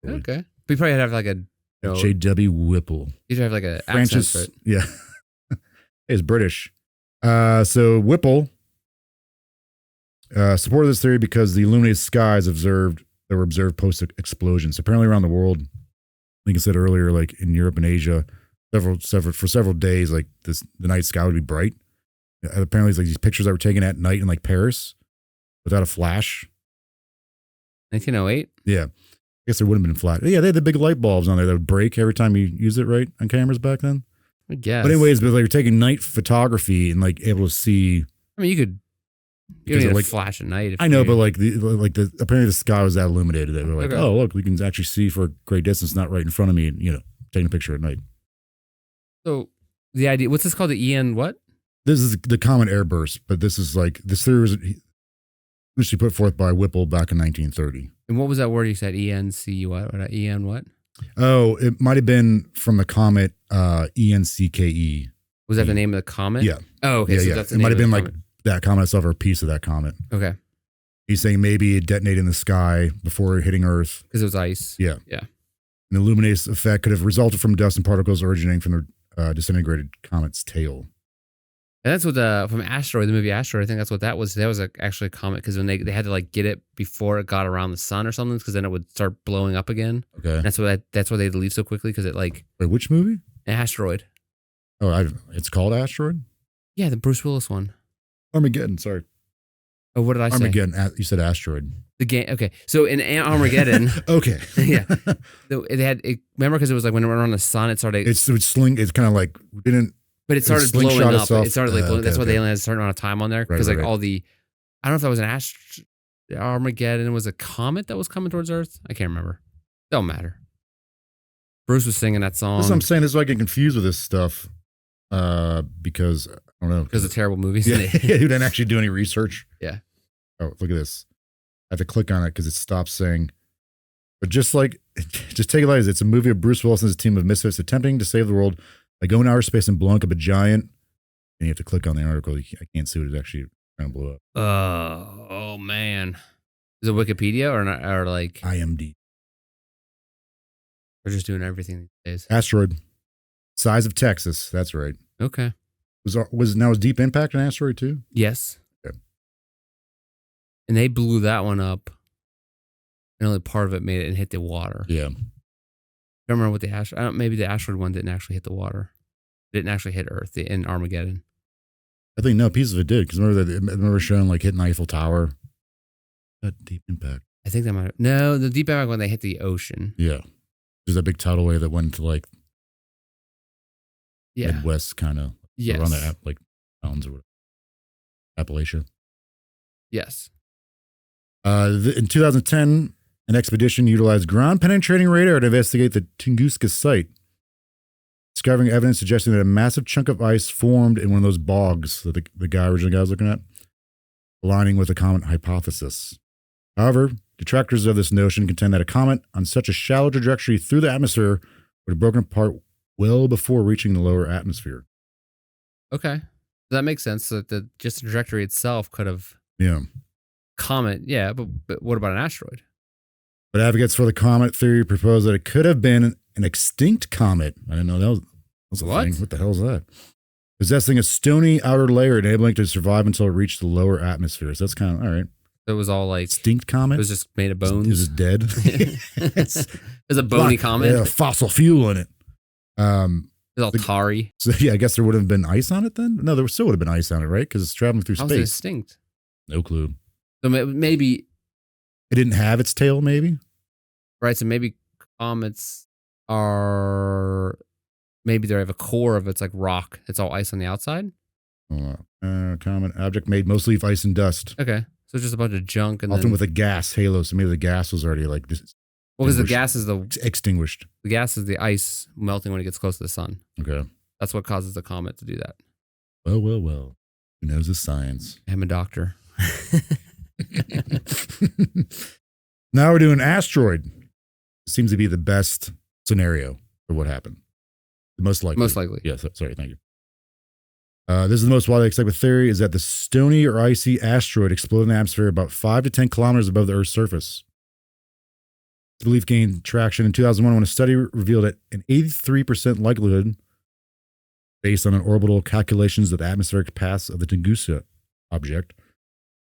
Okay. But you probably have like a J.W. Whipple. You should have like a Francis, accent for it. Yeah. It's British. So Whipple supported this theory because the illuminated skies were observed post-explosion. So apparently around the world, like I said earlier, like in Europe and Asia, for several days, like the night sky would be bright. Apparently it's like these pictures that were taken at night in like Paris without a flash. 1908? Yeah. I guess there wouldn't have been flat. Yeah, they had the big light bulbs on there that would break every time you use it, right? On cameras back then? I guess. But anyways, like you're taking night photography and like able to see. I mean, you could You don't need like a flash at night. I know, but like the apparently the sky was that illuminated that we're like, Okay. oh look, we can actually see for a great distance, not right in front of me, and taking a picture at night. So the idea, what's this called? The EN what? This is the common airburst, but this is like this theory was initially put forth by Whipple back in 1930. And what was that word you said? ENC what? EN what? Oh, it might have been from the comet ENCKE. Was that the name of the comet? Yeah. Oh, okay. Yeah, So yeah. that's the It name might have of the been like comet. that comet itself or a piece of that comet. Okay. He's saying maybe it detonated in the sky before hitting Earth. Because it was ice. Yeah. Yeah. An illuminated effect could have resulted from dust and particles originating from the disintegrated comet's tail. And that's what from Asteroid, the movie Asteroid, I think that's what that was. That was actually a comet because when they had to like get it before it got around the sun or something, because then it would start blowing up again. Okay. And that's why they had to leave so quickly because it like Wait, which movie? an Asteroid. Oh, it's called Asteroid? Yeah, the Bruce Willis one. Armageddon, sorry. Oh, what did I say? Armageddon. You said Asteroid. The game. Okay, so in Armageddon, Okay. yeah, they had it. Remember, because it was like when it went around the sun, it started. It's sling. It's kind of like didn't. But it started blowing slingshot up. itself. It started like blowing. Okay, That's why okay. they only had a certain amount of time on there because Right, like right. all the. I don't know if that was an Armageddon was a comet that was coming towards Earth. I can't remember. Don't matter. Bruce was singing that song That's what I'm saying. This is why I get confused with this stuff. Because I don't know. because of terrible movies. Yeah, who didn't actually do any research. Yeah. Oh, look at this. I have to click on it because it stops saying. But just take it like it's a movie of Bruce Willis and his team of misfits attempting to save the world by going to outer space and blowing up a giant. And you have to click on the article. I can't see what it's actually trying to blow up. Oh man. Is it Wikipedia or not, or like IMD. they're just doing everything these days? Asteroid. Size of Texas. That's right. Okay. Was Deep Impact an asteroid too? Yes. Okay. And they blew that one up. And only part of it made it and hit the water. Yeah. I don't remember what the asteroid. Maybe the asteroid one didn't actually hit the water. It didn't actually hit Earth in Armageddon. I think no, pieces of it did because remember showing like hitting Eiffel Tower. That Deep Impact. I think that might. No, the deep impact when they hit the ocean. Yeah. There's a big tidal wave that went to like Yeah. Midwest kind of Yes. around the like mountains or whatever. Appalachia. Yes. In 2010, an expedition utilized ground-penetrating radar to investigate the Tunguska site, discovering evidence suggesting that a massive chunk of ice formed in one of those bogs that the original guy was looking at, aligning with the comet hypothesis. However, detractors of this notion contend that a comet on such a shallow trajectory through the atmosphere would have broken apart well before reaching the lower atmosphere. Okay. That makes sense. That the just the trajectory itself could have Yeah. comet. Yeah, but what about an asteroid? But advocates for the comet theory propose that it could have been an extinct comet. I didn't know that was a What? thing. What the hell is that? Possessing a stony outer layer, enabling it to survive until it reached the lower atmosphere. So that's kind of all right. It was all like Extinct comet. it was just made of bones. Is it dead? It was a bony comet. Yeah, fossil fuel in it. It was all tarry. So yeah, I guess there would have been ice on it then. No, there still would have been ice on it, right? Because it's traveling through How was it space. extinct? No clue. So maybe It didn't have its tail, maybe. right. So maybe comets are maybe they have a core of it's like rock. It's all ice on the outside. Comet object made mostly of ice and dust, Okay, so it's just a bunch of junk and often then with a gas halo. So maybe the gas was already like this well, because the extinguished. gas is the ice melting when it gets close to the sun. Okay. That's what causes the comet to do that. Well. Who knows the science? I'm a doctor. Now we're doing asteroid. Seems to be the best scenario for what happened. The most likely. Most likely. Yes. Sorry. Thank you. This is the most widely accepted theory is that the stony or icy asteroid exploded in the atmosphere about 5 to 10 kilometers above the Earth's surface. This belief gained traction in 2001 when a study revealed that an 83% likelihood, based on an orbital calculations of the atmospheric paths of the Tunguska object,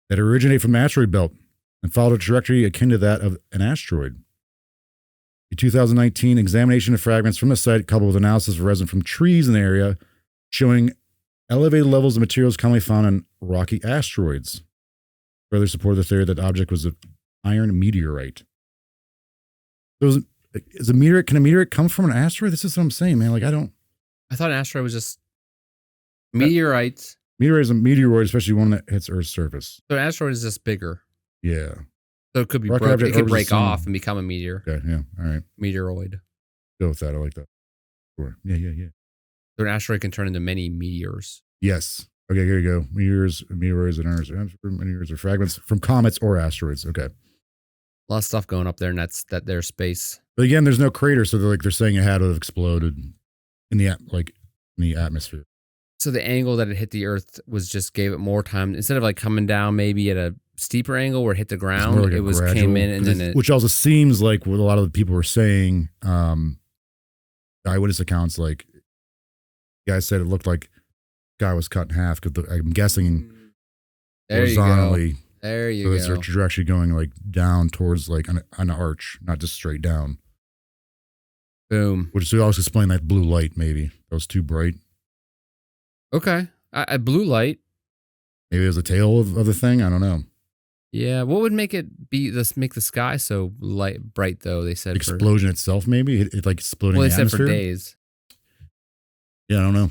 that originated from the asteroid belt and followed a trajectory akin to that of an asteroid. A 2019 examination of fragments from the site, coupled with analysis of resin from trees in the area, showing elevated levels of materials commonly found on rocky asteroids, further supported the theory that the object was an iron meteorite. So is a meteorite? Can a meteorite come from an asteroid? This is what I'm saying, man. Like I thought an asteroid was just meteorites Meteor is a meteoroid, especially one that hits Earth's surface. So an asteroid is just bigger. Yeah. So it could be Rocket broken. object It could orbits break the sun. off and become a meteor. Okay. Yeah. All right. Meteoroid. Go with that. I like that. Sure. Yeah. So an asteroid can turn into many meteors. Yes. Okay. Here you go. Meteoroids, and Earth. Meteors are fragments from comets or asteroids. Okay. A lot of stuff going up there, and that's their space. But again, there's no crater, so they're saying it had to have exploded in the atmosphere. So the angle that it hit the Earth was just gave it more time. Instead of like coming down maybe at a steeper angle where it hit the ground, Like it was gradual, came in and then it. Which also seems like what a lot of the people were saying. Eyewitness accounts, like guys said, it looked like guy was cut in half because I'm guessing There you horizontally. go. There you So go. it's actually going like down towards like an arch, not just straight down. Boom. Which would also explain that blue light. Maybe that was too bright. Okay. A blue light. Maybe it was the tail of the thing. I don't know. Yeah. What would make it make the sky so bright though? They said Explosion itself, maybe it like exploding. Well, in they the said for atmosphere? days. Yeah, I don't know.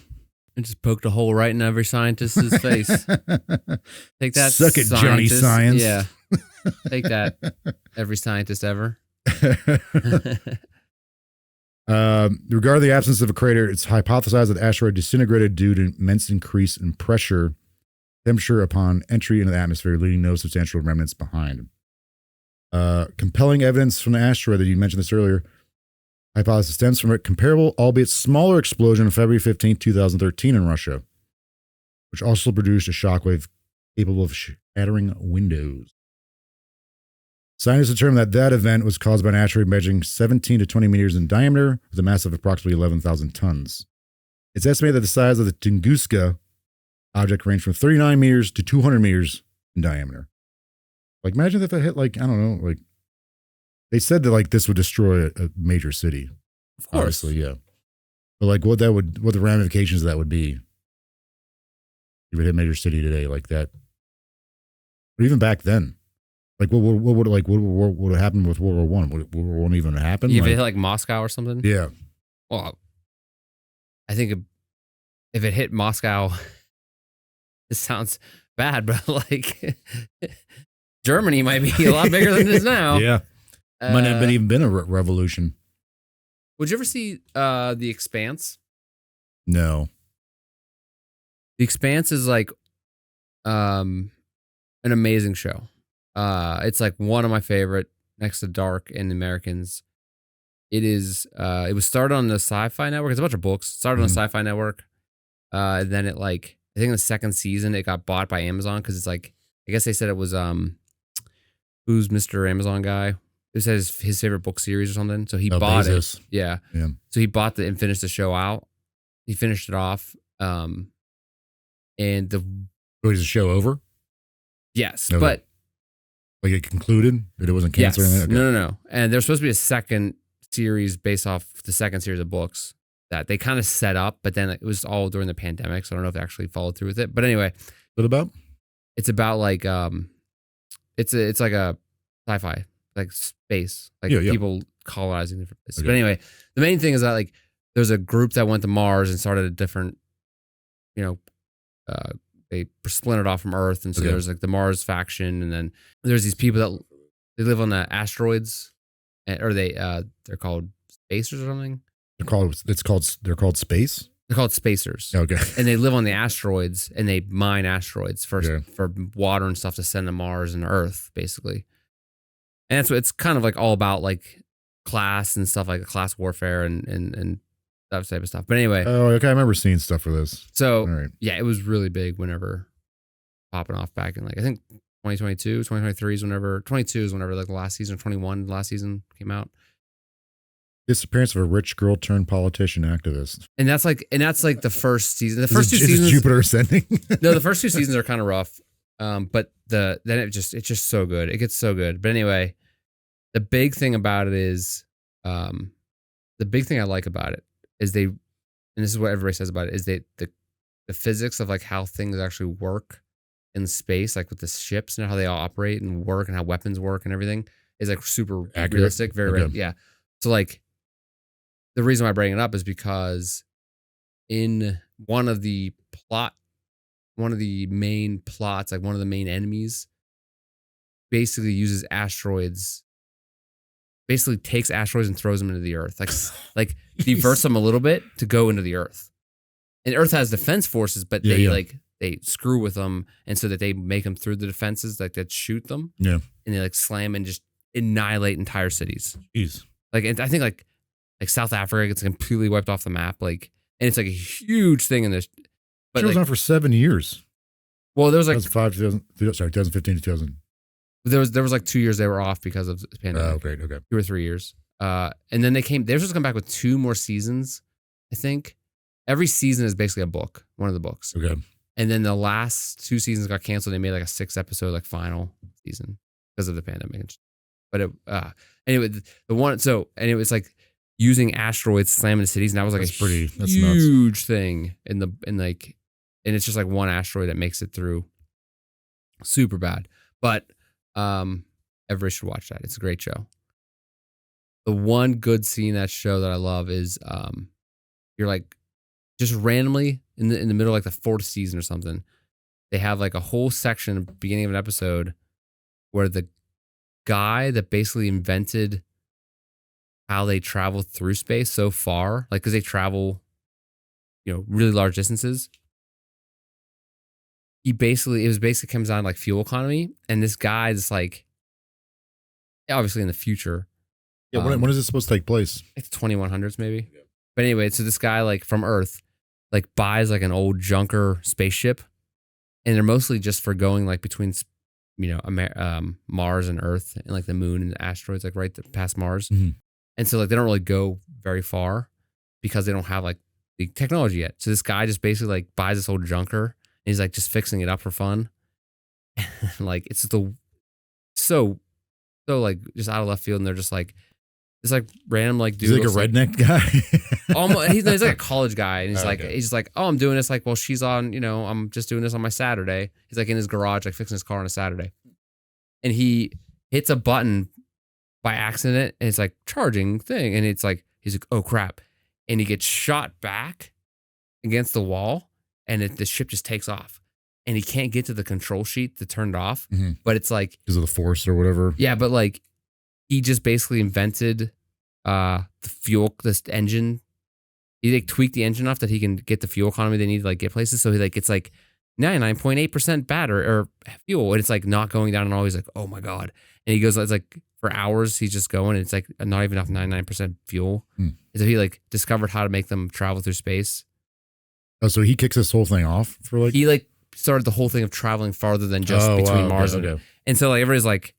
It just poked a hole right in every scientist's face. Take that, Suck it, Johnny scientist. Science. Yeah. Take that, every scientist ever. Regarding the absence of a crater, it's hypothesized that the asteroid disintegrated due to immense increase in temperature upon entry into the atmosphere, leaving no substantial remnants behind. Compelling evidence from the asteroid that you mentioned this earlier. Hypothesis stems from a comparable, albeit smaller, explosion on February 15, 2013 in Russia, which also produced a shockwave capable of shattering windows. Scientists determined that event was caused by an asteroid measuring 17 to 20 meters in diameter with a mass of approximately 11,000 tons. It's estimated that the size of the Tunguska object ranged from 39 meters to 200 meters in diameter. Like, imagine if it hit, like, I don't know, like, they said that, like, this would destroy a major city. Of course. Obviously, yeah. But, like, what the ramifications of that would be if it hit a major city today like that. Or even back then. Like, what would happen with World War I? Would World War I even happen? If it hit like Moscow or something? Yeah. Well, I think if it hit Moscow, it sounds bad, but like Germany might be a lot bigger than it is now. Yeah. Might not have even been a revolution. Would you ever see The Expanse? No. The Expanse is like an amazing show. It's like one of my favorite next to Dark and Americans. It is it was started on the Sci-Fi Network. It's a bunch of books. Started on the Sci-Fi Network. And then it like I think in the second season it got bought by Amazon because it's like I guess they said it was who's Mr. Amazon guy? It says his favorite book series or something. So he bought Bezos. it. Yeah. So he bought it and finished the show out. He finished it off. And is the show over? Yes, Okay. but like it concluded that it wasn't cancer. Yes. Okay. No. And there's supposed to be a second series based off the second series of books that they kind of set up, but then it was all during the pandemic, so I don't know if they actually followed through with it. But anyway, What about? it's about like it's like a sci-fi, like space, like people colonizing different places. Okay. But anyway, the main thing is that like there's a group that went to Mars and started a different, they splintered off from Earth, and so there's like the Mars faction, and then there's these people that they live on the asteroids, or they're called spacers or something. They're called space. They're called spacers. Okay. And they live on the asteroids and they mine asteroids for water and stuff to send to Mars and Earth, basically. And that's what it's kind of like all about, like class and stuff, like class warfare and that type of stuff. But anyway. Oh, okay. I remember seeing stuff for this. So, all right. Yeah, it was really big whenever popping off back in like, I think 2022, 2023 is whenever, 22 is whenever like the last season, 21, the last season came out. Disappearance of a rich girl turned politician activist. And that's like the first season. The first two seasons. Jupiter Ascending. No, the first two seasons are kind of rough. But then it's just so good. It gets so good. But anyway, the big thing about it is, the big thing I like about it is and this is what everybody says about it, is the physics of like how things actually work in space, like with the ships and how they all operate and work and how weapons work and everything is like super accurate. Realistic, very yeah. So like the reason why I bring it up is because in one of the plot one of the main plots, like one of the main enemies, basically uses asteroids. Basically takes asteroids and throws them into the Earth, like diverts them a little bit to go into the Earth. And Earth has defense forces, but they screw with them, and so that they make them through the defenses, like that shoot them. Yeah, and they like slam and just annihilate entire cities. Jeez. Like, and I think like South Africa gets completely wiped off the map. Like, and it's like a huge thing in this. But it was on for 7 years. Well, there was like 2015 to 2000. There was like 2 years they were off because of the pandemic. Oh, great. Okay. 2 or 3 years. And then they were supposed to come back with 2 more seasons, I think. Every season is basically a book, one of the books. Okay. And then the last 2 seasons got canceled. They made like a 6-episode like final season because of the pandemic. But anyway, and it was like using asteroids slamming cities, and that was like that's huge nuts. Thing and it's just like one asteroid that makes it through. Super bad. But everybody should watch that. It's a great show. The one good scene in that show that I love is you're like just randomly in the middle of like the 4th season or something, they have like a whole section at the beginning of an episode where the guy that basically invented how they travel through space so far, like because they travel, really large distances. It basically comes down to like fuel economy, and this guy is like, obviously in the future. Yeah, when is this supposed to take place? It's 2100s maybe. Yeah. But anyway, so this guy like from Earth, like buys like an old junker spaceship, and they're mostly just for going like between, Mars and Earth and like the moon and the asteroids, like right past Mars. Mm-hmm. And so like they don't really go very far because they don't have like the technology yet. So this guy just basically like buys this old junker. And he's like just fixing it up for fun. Like it's so like just out of left field, and they're just like this like random like dude. He's like a redneck guy. Almost, he's like a college guy, and he's he's just like, oh, I'm doing this. Like, well, she's on, I'm just doing this on my Saturday. He's like in his garage, like fixing his car on a Saturday, and he hits a button by accident, and it's like charging thing, and it's like he's like, oh crap, and he gets shot back against the wall. And the ship just takes off, and he can't get to the control sheet to turn it off. Mm-hmm. But it's like because of the force or whatever. Yeah, but like he just basically invented this engine. He like tweaked the engine enough that he can get the fuel economy they need to like get places. So he like it's like 99.8% battery or fuel, and it's like not going down at all. He's like, oh my god, and he goes, it's like for hours he's just going, and it's like not even enough 99% fuel. And so he like discovered how to make them travel through space. Oh, so he kicks this whole thing off for like... He like started the whole thing of traveling farther than just between Mars and... And so like everybody's like...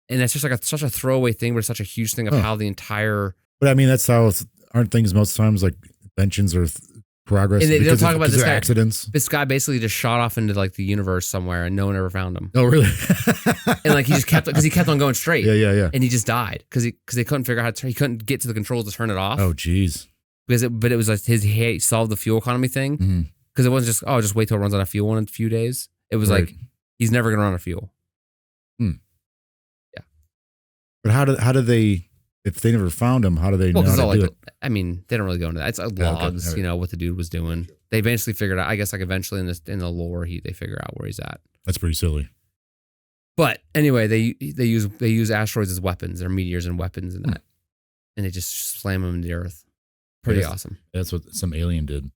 And that's just like such a throwaway thing, but it's such a huge thing of how the entire... But I mean, that's how aren't things most times like inventions or progress? And they don't talk about this guy. Accidents. This guy basically just shot off into like the universe somewhere, and no one ever found him. Oh, really? And like he just kept... Because he kept on going straight. Yeah. And he just died because they couldn't figure out how to... He couldn't get to the controls to turn it off. Oh, geez. But it was like he solved the fuel economy thing. Mm-hmm. Because it wasn't just, just wait till it runs out of fuel in a few days. It was like, he's never going to run out of fuel. Yeah. But how do they, if they never found him, how do they know how to do it? I mean, they don't really go into that. It's logs, what the dude was doing. They eventually figured out, I guess like eventually in the lore, they figure out where he's at. That's pretty silly. But anyway, they use asteroids as weapons or meteors and weapons and that. And they just slam them into the Earth. Pretty awesome. That's what some alien did.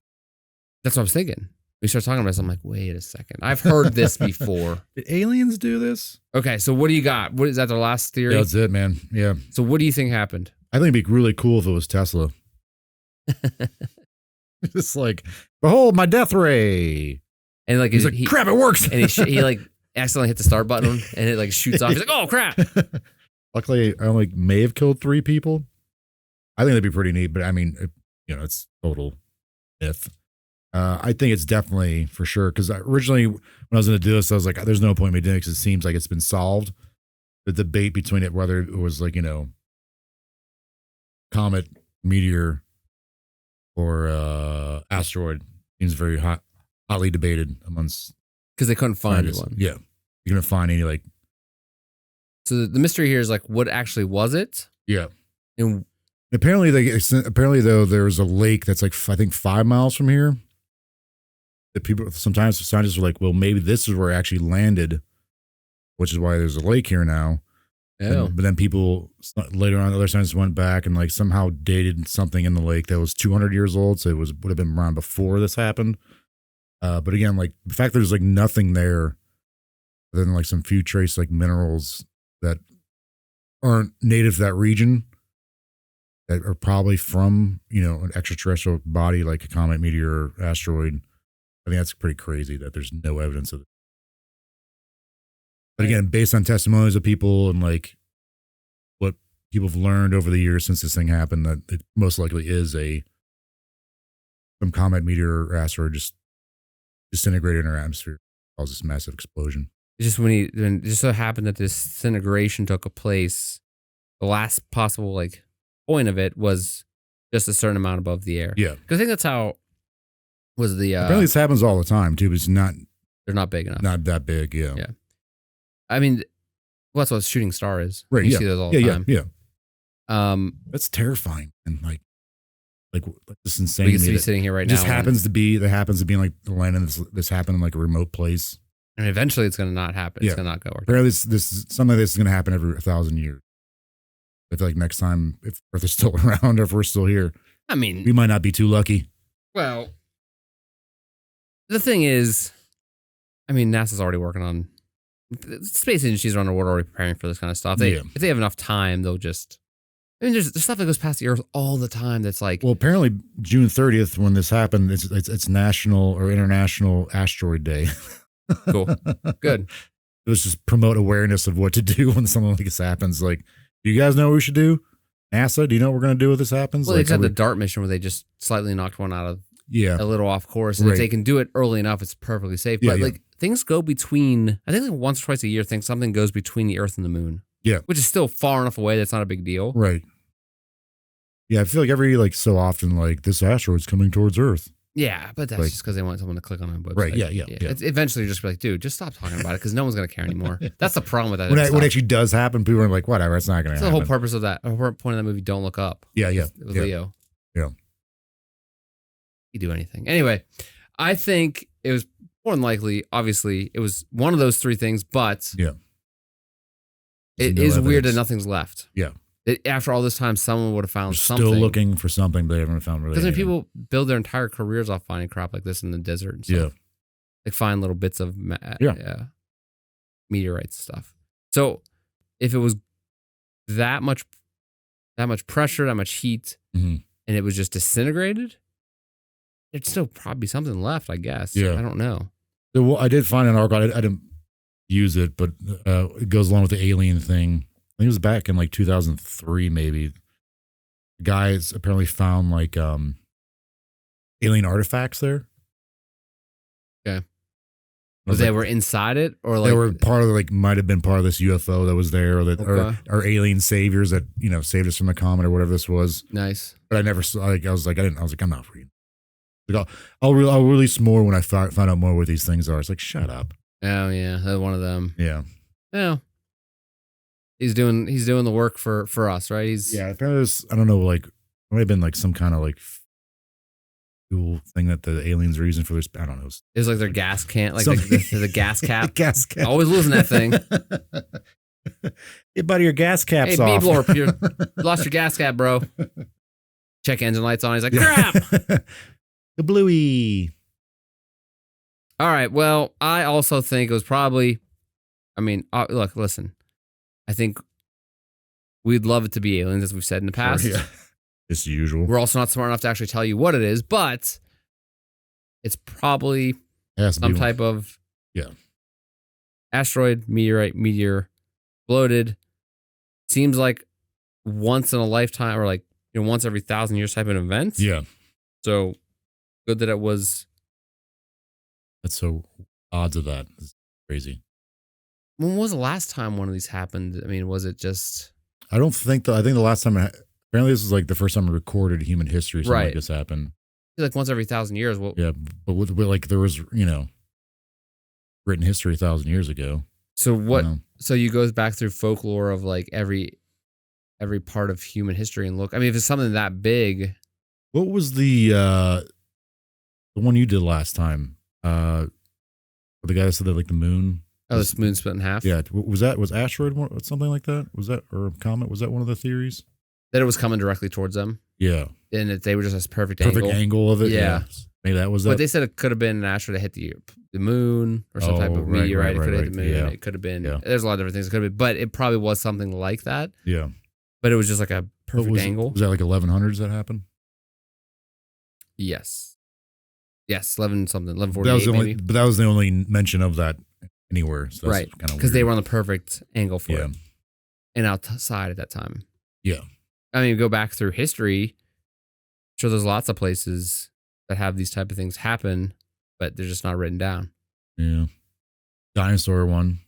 That's what I was thinking. We started talking about this. I'm like, wait a second. I've heard this before. Did aliens do this? Okay, so what do you got? What is that? The last theory? Yeah, that's it, man. Yeah. So what do you think happened? I think it'd be really cool if it was Tesla. Just like, behold my death ray. And like he's like, crap, it works. And he like accidentally hit the start button, and it like shoots off. He's like, oh crap. Luckily, I only may have killed 3 people. I think that'd be pretty neat, but I mean, it's total myth. I think it's definitely for sure, because originally when I was going to do this, I was like, there's no point in me doing it because it seems like it's been solved. The debate between it, whether it was like, comet, meteor, or asteroid, seems very hotly debated amongst... Because they couldn't find anyone. Yeah. You couldn't find any like... So the mystery here is like, what actually was it? Yeah. And apparently though, there's a lake that's like, I think 5 miles from here. the people, sometimes scientists are like, well, maybe this is where it actually landed, which is why there's a lake here now. Oh. But then people later on, other scientists went back and like somehow dated something in the lake that was 200 years old. So it would have been around before this happened. But again, like the fact there's like nothing there other than like some few trace like minerals that aren't native to that region that are probably from, an extraterrestrial body like a comet, meteor, asteroid. I think that's pretty crazy that there's no evidence of it. But again, based on testimonies of people and like what people have learned over the years since this thing happened, that it most likely is some comet, meteor, or asteroid just disintegrated in our atmosphere, caused this massive explosion. It's just when it just so happened that this disintegration took place, the last possible like point of it was just a certain amount above the air. Yeah, because I think that's how was the. Apparently, this happens all the time too, but it's not. They're not big enough. Not that big. Yeah. Yeah. I mean, well, that's what a shooting star is. Right. You see those all the time. Yeah. That's terrifying and like this insane. We can be sitting here right now. Just happens to be in like the land, and this happened in like a remote place. And eventually, it's going to not happen. Yeah. It's going to not go. Apparently, something like this is going to happen every 1,000 years. I feel like next time, if Earth is still around, or if we're still here, I mean, we might not be too lucky. Well, the thing is, I mean, NASA's already working on. Space agencies around the world are already preparing for this kind of stuff. If they have enough time, they'll just. I mean, there's stuff that goes past the Earth all the time. That's like. Well, apparently June 30th, when this happened, it's National or International Asteroid Day. Cool, good. It was just promote awareness of what to do when something like this happens. Like, do you guys know what we should do? NASA, do you know what we're going to do if this happens? Well, like, they just had the DART mission where they just slightly knocked one out of. Yeah. A little off course, and if they can do it early enough, it's perfectly safe. But like things go between, I think like once or twice a year, something goes between the Earth and the Moon. Yeah, which is still far enough away that's not a big deal. Right. Yeah, I feel like every like so often like this asteroid's coming towards Earth. Yeah, but that's just because they want someone to click on a website. Right. Yeah. It's eventually just be like, dude, just stop talking about it because no one's gonna care anymore. That's the problem with that. When it actually does happen, people are like, whatever, it's not gonna happen. That's the whole purpose of that. The whole point of that movie, Don't Look Up. Yeah. With Leo. Yeah. You do anything. Anyway, I think it was more than likely, obviously, it was one of those three things, but it is weird that nothing's left. Yeah. After all this time, someone would have found something. Still looking for something, but they haven't found really. Because people build their entire careers off finding crap like this in the desert and stuff. Yeah. They find little bits of meteorites and stuff. So if it was that much pressure, that much heat, and it was just disintegrated, there'd still probably be something left, I guess. Yeah. I don't know. So, I did find an article. I didn't use it, but it goes along with the alien thing. I think it was back in like 2003, maybe. Guys apparently found like alien artifacts there. Okay. Was they were inside it, or like they were part of like might have been part of this UFO that was there, or that or alien saviors that saved us from the comet or whatever this was. Nice. But I never saw. Like I was like I'm not reading. Like I'll release more when I find out more what these things are. It's like shut up. Oh yeah, that's one of them. Yeah. Yeah. He's doing the work for us, right? Apparently there's, I don't know, like it might have been like some kind of like fuel thing that the aliens are using for this. I don't know. It was like their gas can, like the gas cap. Gas cap. Always losing that thing. Hey buddy, your gas cap's off. Hey Beeblorp, you lost your gas cap, bro. Check engine lights on. He's like, crap. The bluey. All right. Well, I also think it was probably. I mean, look, listen. I think we'd love it to be aliens, as we've said in the past. Sure, yeah. As usual. We're also not smart enough to actually tell you what it is, but it's probably some type of asteroid, meteorite, meteor, exploded. Seems like once in a lifetime, or like once every 1,000 years type of event. Yeah. So good that it was. That's so odds of that is crazy. When was the last time one of these happened? I mean, was it just? I don't think I think the last time, apparently this is like the first time recorded human history something like this happened. Like once every 1,000 years. Well, yeah, but with like there was, written history 1,000 years ago. So what? So you goes back through folklore of like every part of human history and look. I mean, if it's something that big. What was the one you did last time? The guy that said that like the moon. Oh, this moon split in half. Yeah, was asteroid something like that? Was that or comet? Was that one of the theories? That it was coming directly towards them. Yeah, and they were just this perfect angle of it. Yeah. Maybe that was that. But they said it could have been an asteroid that hit the moon or some type of meteorite. It could have hit the moon. Yeah. It could have been. Yeah. There's a lot of different things it could have been, but it probably was something like that. Yeah. But it was just like a perfect angle. Was that like 1100s that happened? Yes. Yes, 1148 maybe. But that was the only mention of that anywhere. So right. Because they were on the perfect angle for it. And outside at that time. Yeah. I mean, go back through history. Sure, there's lots of places that have these type of things happen, but they're just not written down. Yeah. Dinosaur one.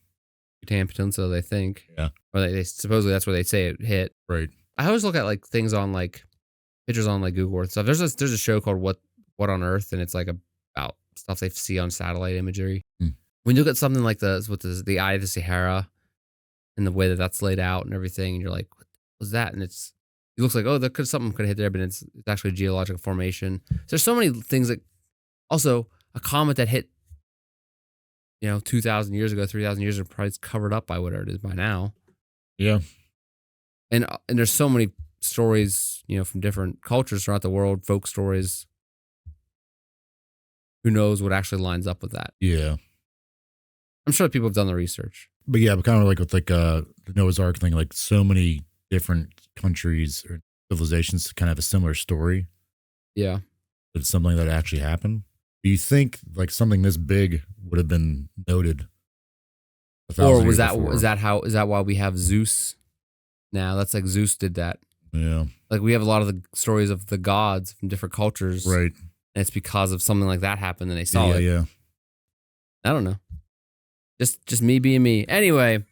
Yucatan Peninsula, they think. Yeah. Or they supposedly that's where they say it hit. Right. I always look at like things on like pictures on like Google Earth stuff. There's a show called What on Earth, and it's like about stuff they see on satellite imagery. When you look at something like the Eye of the Sahara and the way that that's laid out and everything, and you're like, what was that? And it looks like, oh, something could have hit there, but it's actually a geological formation. So there's so many things that also a comet that hit 2,000 years ago, 3,000 years ago, probably covered up by whatever it is by now. Yeah. And there's so many stories, from different cultures throughout the world, folk stories. Who knows what actually lines up with that? Yeah. I'm sure people have done the research. But yeah, but kind of like with the Noah's Ark thing, like so many different countries or civilizations kind of have a similar story. Yeah. It's something that actually happened. Do you think like something this big would have been noted? Or is that why we have Zeus now? That's like Zeus did that. Yeah. Like we have a lot of the stories of the gods from different cultures. Right. And it's because of something like that happened and they saw it. Yeah. I don't know. Just me being me. Anyway,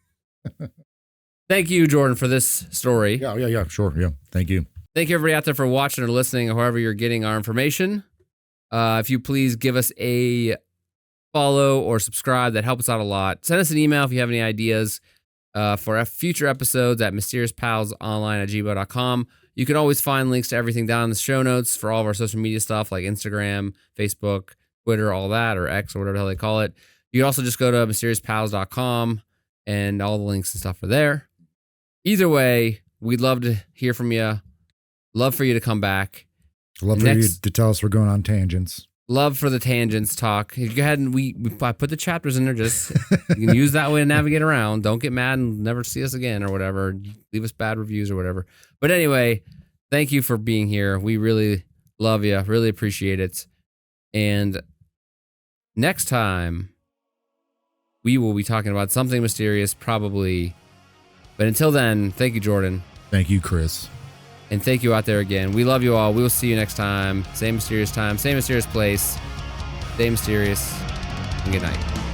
thank you, Jordan, for this story. Yeah. Sure. Yeah. Thank you. Thank you, everybody out there, for watching or listening, or however you're getting our information. If you please give us a follow or subscribe, that helps us out a lot. Send us an email if you have any ideas for future episodes at mysteriousPalsOnline@gmail.com. You can always find links to everything down in the show notes for all of our social media stuff like Instagram, Facebook, Twitter, all that, or X, or whatever the hell they call it. You can also just go to mysteriouspails.com and all the links and stuff are there. Either way, we'd love to hear from you. Love for you to come back. Love for you to tell us we're going on tangents. Love for the tangents talk. Go ahead and I put the chapters in there. Just you can use that way to navigate around. Don't get mad and never see us again or whatever. Leave us bad reviews or whatever. But anyway, thank you for being here. We really love you. Really appreciate it. And next time, we will be talking about something mysterious, probably. But until then, thank you, Jordan. Thank you, Chris. And thank you out there again. We love you all. We will see you next time. Same mysterious time, same mysterious place. Stay mysterious. And good night.